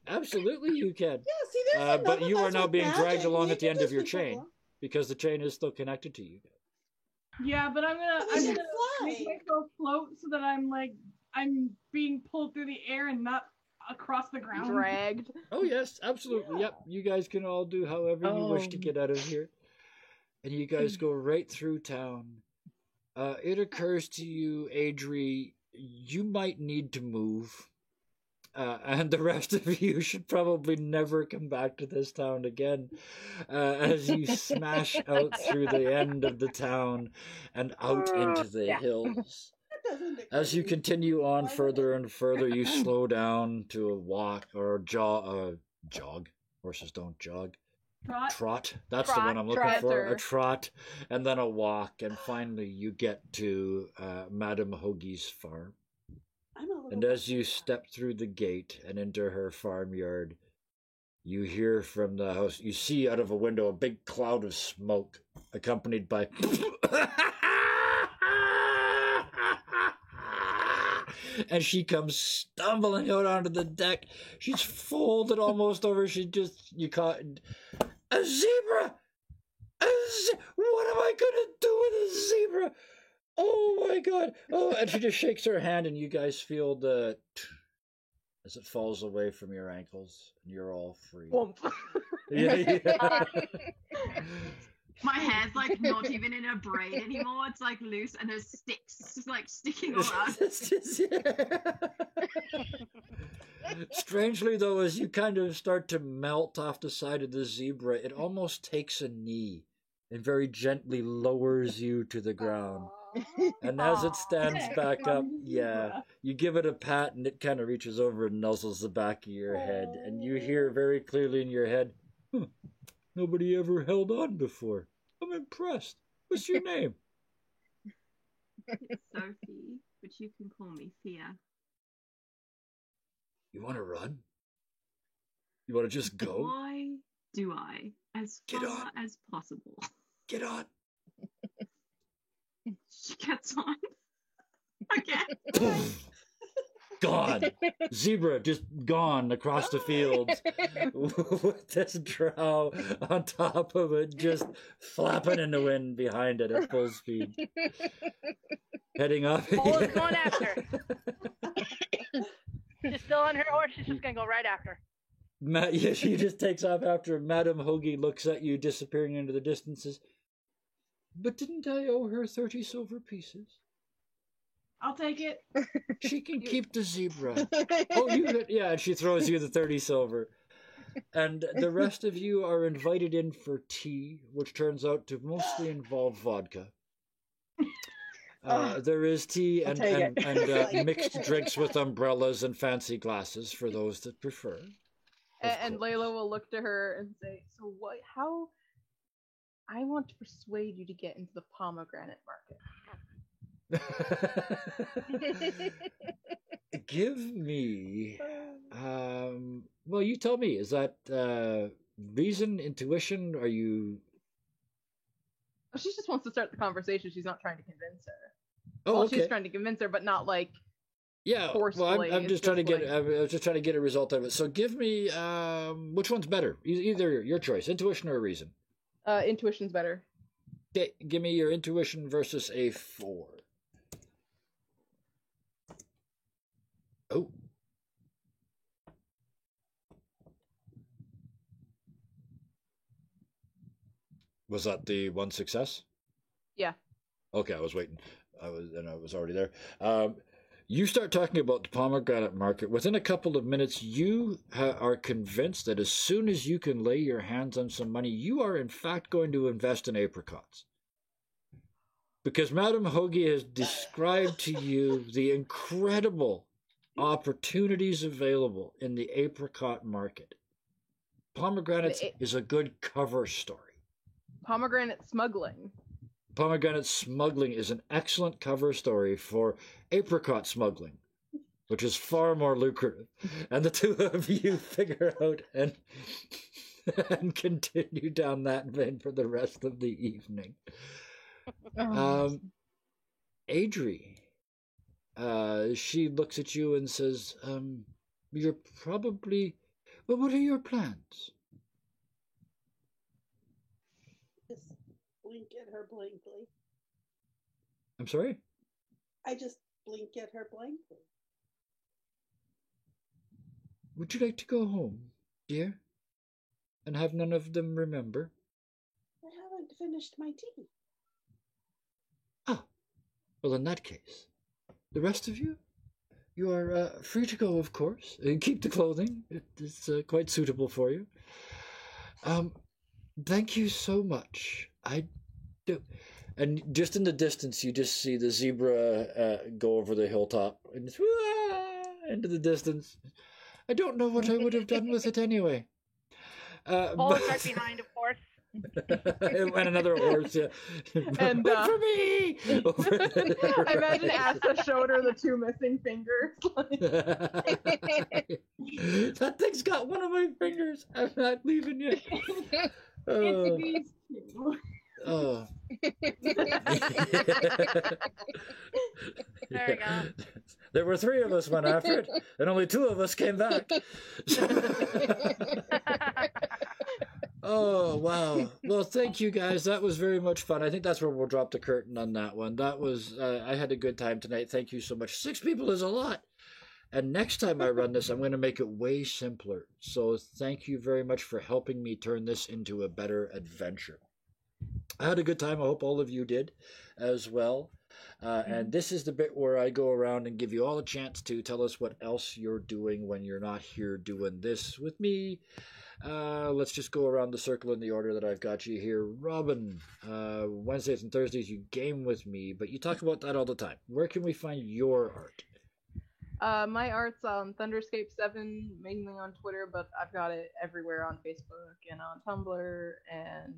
Absolutely, you can, Yeah, see, there's enough but of you are us now with being magic. dragged along We at the can end of just your be chain pulled because the chain is still connected to you. Yeah, but I'm along. We gonna should make fly. myself float so that I'm being pulled through the air and not across the ground. Dragged. Oh yes, absolutely. Yep, you guys can all do however you wish to Oh. get out of here, and you guys go right through town. It occurs to you, Adri, you might need to move, and the rest of you should probably never come back to this town again. As you smash out through the end of the town and out into the Yeah. hills. That doesn't occur As you to me. continue on Why would further it? and further, you slow down to a walk or jog. Horses don't jog. Trot. Trot. That's the Trot, one I'm looking for. A trotter. trot, and then a walk, and finally you get to Madame Hoagie's farm. I'm a little And as you bit- step through the gate and into her farmyard, you hear from the house. You see out of a window a big cloud of smoke, accompanied by. And she comes stumbling out onto the deck. She's folded almost over. You caught a zebra. What am I gonna do with a zebra? Oh my god! Oh, and she just shakes her hand, and you guys feel as it falls away from your ankles, and you're all free. Whoomp. Yeah. My hair's like not even in a braid anymore. It's like loose and there's sticks just like sticking all out. It's just- Strangely, though, as you kind of start to melt off the side of the zebra, it almost takes a knee and very gently lowers you to the ground. Aw. And as it Aw, stands yeah, back up, from the yeah, zebra. you give it a pat and it kind of reaches over and nuzzles the back of your head. And you hear very clearly in your head, nobody ever held on before. I'm impressed. What's your name? It's Sophie, but you can call me Fia. You want to run? You want to just go? Why do I? As Get far on. as possible. Get on. She gets on. Again. Gone. Zebra just gone across the fields with this drow on top of it, just flapping in the wind behind it at full speed. Heading up. Paula's going after her. She's still on her horse. She's just going to go right after her. Yeah, she just takes off after her. Madame Hoagie looks at you, disappearing into the distances. But didn't I owe her 30 silver pieces? I'll take it. She can keep the zebra. Oh, yeah, and she throws you the 30 silver. And the rest of you are invited in for tea, which turns out to mostly involve vodka. There is tea and mixed drinks with umbrellas and fancy glasses for those that prefer. And Layla will look to her and say, "So what? How? I want to persuade you to get into the pomegranate market." Give me well, you tell me, is that reason, intuition? Are you She just wants to start the conversation. She's not trying to convince her. Oh, well, okay. she's trying to convince her, but not like yeah, forcefully. well, I'm just trying to get I was just trying to get a result out of it. So give me which one's better? Either your choice, intuition or reason. Intuition's better. Okay, give me your intuition versus a 4. Oh. Was that the one success? Yeah. Okay, I was waiting. I was already there. You start talking about the pomegranate market. Within a couple of minutes, you are convinced that as soon as you can lay your hands on some money, you are in fact going to invest in apricots. Because Madame Hoagie has described to you the incredible opportunities available in the apricot market. Pomegranates is a good cover story. Pomegranate smuggling. Pomegranate smuggling is an excellent cover story for apricot smuggling, which is far more lucrative. And the two of you figure out and continue down that vein for the rest of the evening. Adri, she looks at you and says, you're probably... Well, what are your plans? Just blink at her blankly. I'm sorry? I just blink at her blankly. Would you like to go home, dear? And have none of them remember? I haven't finished my tea. Ah, well, in that case, the rest of you, you are free to go, of course. Keep the clothing. It is quite suitable for you. Thank you so much. I do. And just in the distance, you just see the zebra go over the hilltop and just, into the distance. I don't know what I would have done with it anyway. Paula's right behind, of course. And another horse, yeah. And wait for me! I imagine Asta showed her the 2 missing fingers. That thing's got one of my fingers. I'm not leaving yet. It's these two. Oh. There we go. There were 3 of us went after it, and only 2 of us came back. Oh, wow. Well, thank you guys. That was very much fun. I think that's where we'll drop the curtain on that one. That was, I had a good time tonight. Thank you so much. 6 people is a lot. And next time I run this, I'm going to make it way simpler. So thank you very much for helping me turn this into a better adventure. I had a good time. I hope all of you did as well. And this is the bit where I go around and give you all a chance to tell us what else you're doing when you're not here doing this with me. Let's just go around the circle in the order that I've got you here. Robin, Wednesdays and Thursdays you game with me, but you talk about that all the time. Where can we find your art? My art's on Thunderscape7, mainly on Twitter, but I've got it everywhere on Facebook and on Tumblr and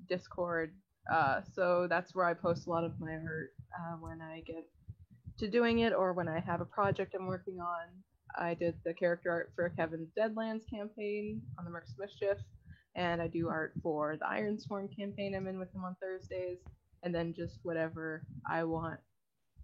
Discord. So that's where I post a lot of my art when I get to doing it or when I have a project I'm working on. I did the character art for Kevin's Deadlands campaign on the Mercs of Mischief, and I do art for the Ironsworn campaign I'm in with him on Thursdays, and then just whatever I want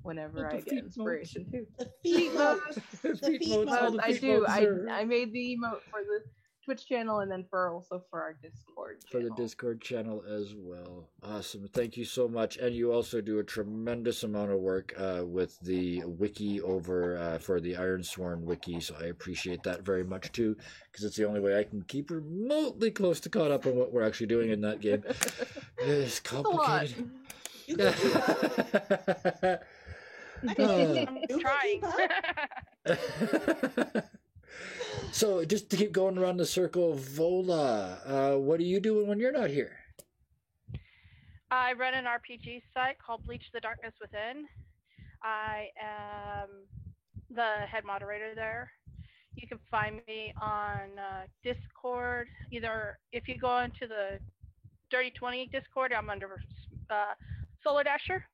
whenever I get inspiration too. The feet motes. The feet motes. I do. I made the emote for the Twitch channel and then also for our Discord channel. For the Discord channel as well. Awesome. Thank you so much. And you also do a tremendous amount of work with the wiki over for the Ironsworn wiki, so I appreciate that very much too, because it's the only way I can keep remotely close to caught up on what we're actually doing in that game. It's complicated. You can keep up. I'm trying. So, just to keep going around the circle, Vola, what are you doing when you're not here? I run an RPG site called Bleach the Darkness Within. I am the head moderator there. You can find me on Discord. Either if you go into the Dirty 20 Discord, I'm under Solar Dasher.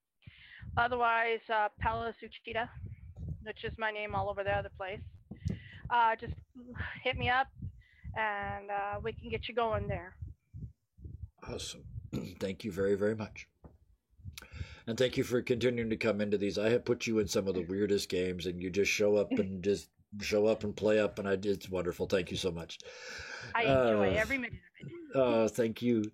Otherwise, Paula Suchita, which is my name all over the other place. Just hit me up and we can get you going there. Awesome. Thank you very, very much. And thank you for continuing to come into these. I have put you in some of the weirdest games and you just show up and play up, and it's wonderful. Thank you so much. I enjoy every minute of it. Oh, thank you.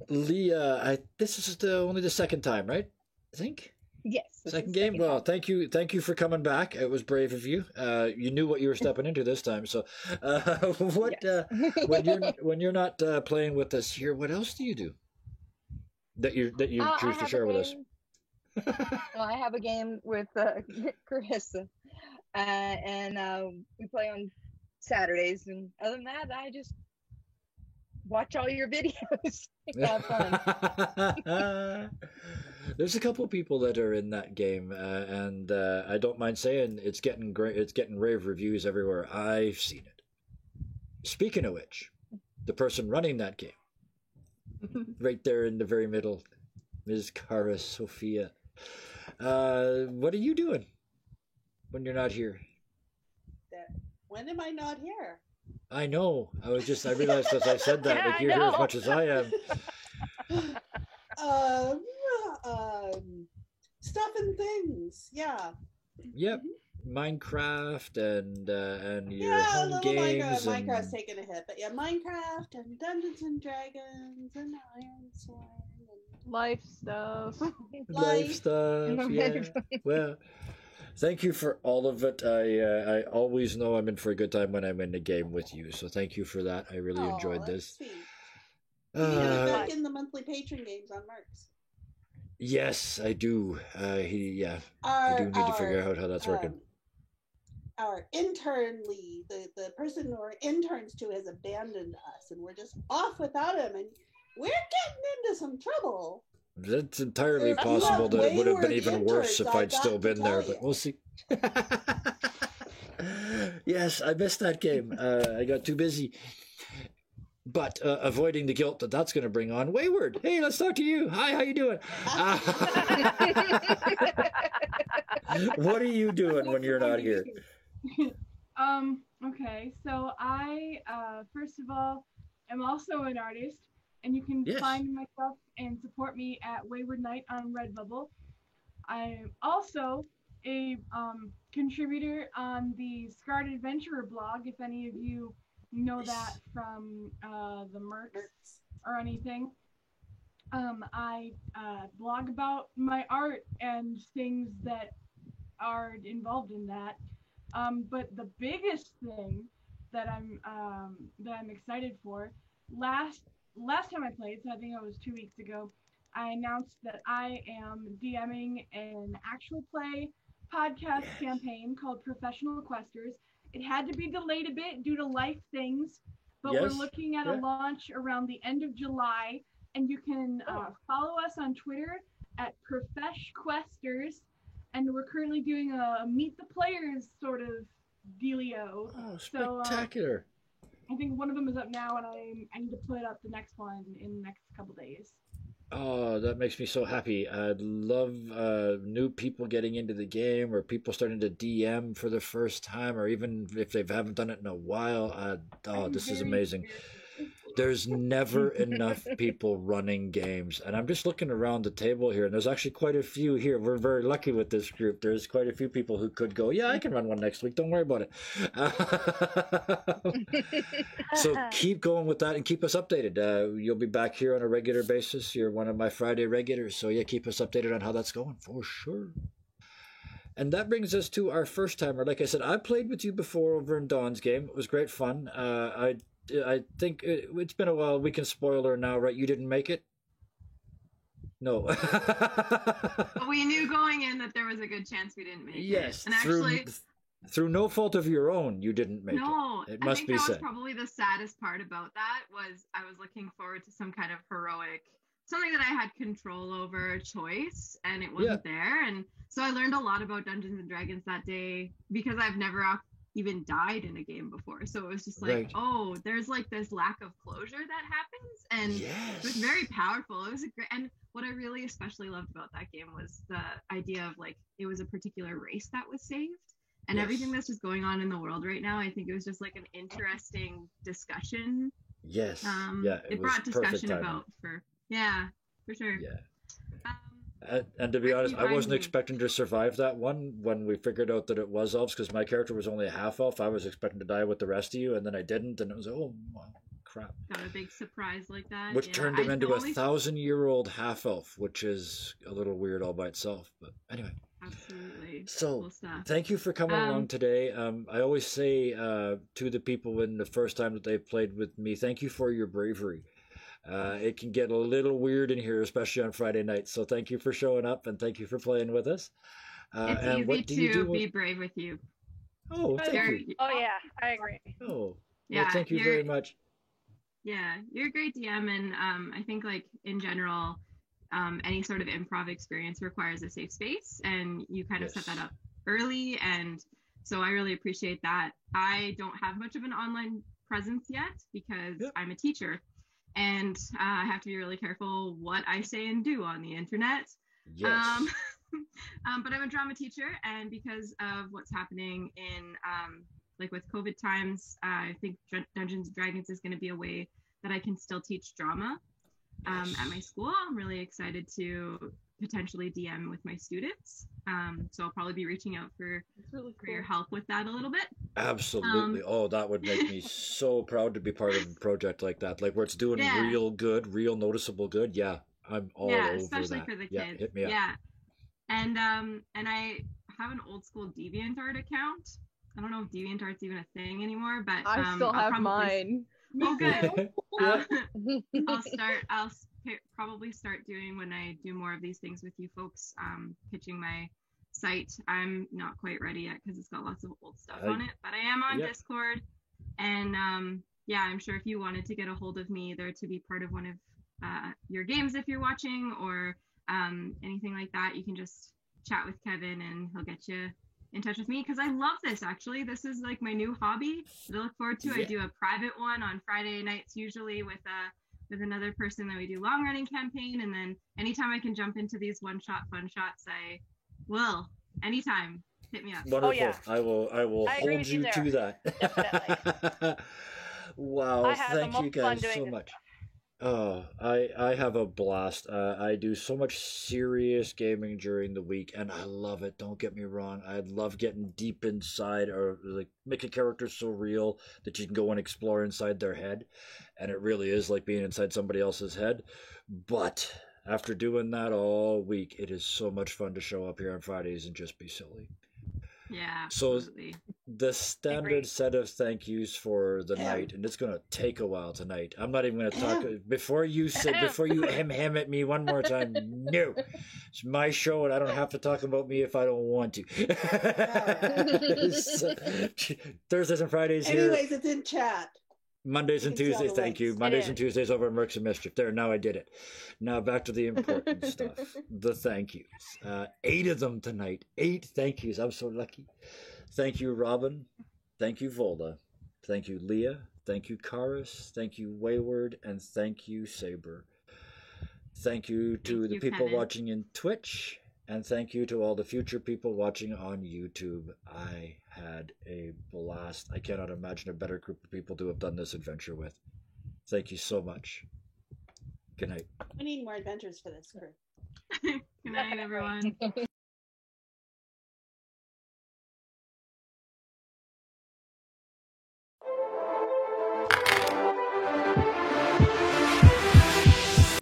Leah, this is only the second time, right? I think? Yes. Second game? Well, thank you for coming back. It was brave of you. You knew what you were stepping into this time. So when you're not playing with us here, what else do you do that you choose to share with us? Well, I have a game with Carissa, and we play on Saturdays. And other than that, I just watch all your videos. Have fun. There's a couple people that are in that game, and I don't mind saying it's getting great. It's getting rave reviews everywhere. I've seen it. Speaking of which, the person running that game, right there in the very middle, Ms. Cara Sophia. What are you doing when you're not here? When am I not here? I know. I realized as I said that, like you're here as much as I am. Stuff and things. Yeah. Yep. Minecraft and your yeah, home a little games. Minecraft's taking a hit, but yeah, Minecraft and Dungeons and Dragons and Ironsworn and Life stuff. Life stuff. Yeah. Well, thank you for all of it. I always know I'm in for a good time when I'm in the game with you. So thank you for that. I really enjoyed this. Sweet. You need to be back in the monthly patron games on Mercs. Yes, I do. I do need to figure out how that's working. Our intern Lee, the person we're interns to, has abandoned us, and we're just off without him, and we're getting into some trouble. That's entirely possible that it would have been even worse if I'd still been there, but we'll see. Yes, I missed that game. I got too busy. But avoiding the guilt that's going to bring on, Wayward. Hey, let's talk to you. Hi, how you doing? What are you doing when you're not here? Okay, so I, first of all, am also an artist, and you can find myself and support me at Wayward Knight on Redbubble. I'm also a contributor on the Scarred Adventurer blog, if any of you know that from the Mercs or anything. I blog about my art and things that are involved in that. But the biggest thing that I'm excited for, last time I played, so I think it was 2 weeks ago, I announced that I am DMing an actual play podcast campaign called Professional Questers. It had to be delayed a bit due to life things, but we're looking at a launch around the end of July, and you can follow us on Twitter at ProfeshQuesters, and we're currently doing a Meet the Players sort of dealio. Oh, spectacular. So, I think one of them is up now, and I need to put up the next one in the next couple days. Oh, that makes me so happy. I'd love new people getting into the game, or people starting to DM for the first time, or even if they haven't done it in a while. Oh, I'm this is very amazing. curious. There's never enough people running games. And I'm just looking around the table here, and there's actually quite a few here. We're very lucky with this group. There's quite a few people who could go, yeah, I can run one next week. Don't worry about it. So keep going with that and keep us updated. You'll be back here on a regular basis. You're one of my Friday regulars. So yeah, keep us updated on how that's going for sure. And that brings us to our first timer. Like I said, I played with you before over in Dawn's game. It was great fun. I think it's been a while. We can spoiler now, right? You didn't make it? No. But we knew going in that there was a good chance we didn't make Yes. it. And actually, through no fault of your own, you didn't make no, it. It I must think be that was said. probably the saddest part about that was I was looking forward to some kind of heroic, something that I had control over choice, and it wasn't there. And so I learned a lot about Dungeons and Dragons that day because I've never even died in a game before. So it was just like, Right. oh, there's like this lack of closure that happens, and it was Yes. very powerful. It was a great, and what I really especially loved about that game was the idea of like it was a particular race that was saved. And Yes. everything that's just going on in the world right now, I think it was just like an interesting discussion. Yes. It was brought perfect discussion timing. about for sure. Yeah. Um, And to be Where honest, can you I wasn't find me? expecting to survive that one when we figured out that it was elves, because my character was only a half elf. I was expecting to die with the rest of you, and then I didn't, and it was, oh, crap. got a big surprise like that. Which yeah. turned him I into a only- 1,000-year-old half elf, which is a little weird all by itself. But anyway, Absolutely. so Cool stuff. thank you for coming along today. I always say to the people when the first time that they've played with me, thank you for your bravery. It can get a little weird in here, especially on Friday nights. So thank you for showing up, and thank you for playing with us. It's and easy what do you to do? be brave with you. Oh, thank You're- you. Oh yeah, I agree. Oh, well, Yeah, thank you you're- very much. Yeah, you're a great DM, and I think like in general, any sort of improv experience requires a safe space, and you kind of set Yes. that up early, and so I really appreciate that. I don't have much of an online presence yet because Yep. I'm a teacher, and I have to be really careful what I say and do on the internet. Yes. But I'm a drama teacher, and because of what's happening in like with COVID times, I think Dungeons and Dragons is going to be a way that I can still teach drama at my school. I'm really excited to potentially DM with my students. So I'll probably be reaching out for It's really your cool. help with that a little bit. Absolutely. Oh, that would make me so proud to be part of a project like that, like where it's doing Yeah. real good, real noticeable good. Yeah, I'm all yeah, over especially that. for the Yeah, kids. hit me up. Yeah, and I have an old school DeviantArt account. I don't know if DeviantArt's even a thing anymore, but I still I'll have probably- mine. Oh, good. Yeah. I'll probably start doing when I do more of these things with you folks, pitching my site. I'm not quite ready yet because it's got lots of old stuff on it, but I am on Yep. Discord, and yeah, I'm sure if you wanted to get a hold of me either to be part of one of your games if you're watching or anything like that, you can just chat with Kevin and he'll get you in touch with me because I love this. Actually, this is like my new hobby that I look forward to. I Yeah. do a private one on Friday nights usually with another person that we do long running campaign, and then anytime I can jump into these one shot fun shots, I will. Anytime, hit me up. Wonderful. yeah. I will I agree hold with you you to that. Definitely. Wow, I had the thank you most fun guys doing so this much. Oh, I have a blast. I do so much serious gaming during the week, and I love it. Don't get me wrong. I love getting deep inside, or like make a character so real that you can go and explore inside their head, and it really is like being inside somebody else's head. But after doing that all week, it is so much fun to show up here on Fridays and just be silly. Yeah, So- absolutely. The standard Agreed. set of thank yous for the Yeah. night, and it's going to take a while tonight. I'm not even going to talk Ahem. before you hem at me one more time. No, it's my show, and I don't have to talk about me if I don't want to. So, Thursdays and Fridays here. Anyways, it's in chat. Mondays You and can see all Tuesdays, the thank you. links. Mondays It and is. Tuesdays over at Mercs and Mischief. There, now I did it. Now back to the important stuff. The thank yous. 8 of them tonight. 8 thank yous. I'm so lucky. Thank you, Robin. Thank you, Volda. Thank you, Leah. Thank you, Karis. Thank you, Wayward. And thank you, Saber. Thank you to Thank the you, people Kevin. watching in Twitch, and thank you to all the future people watching on YouTube. I had a blast. I cannot imagine a better group of people to have done this adventure with. Thank you so much. Good night. We need more adventures for this group. Good night, everyone.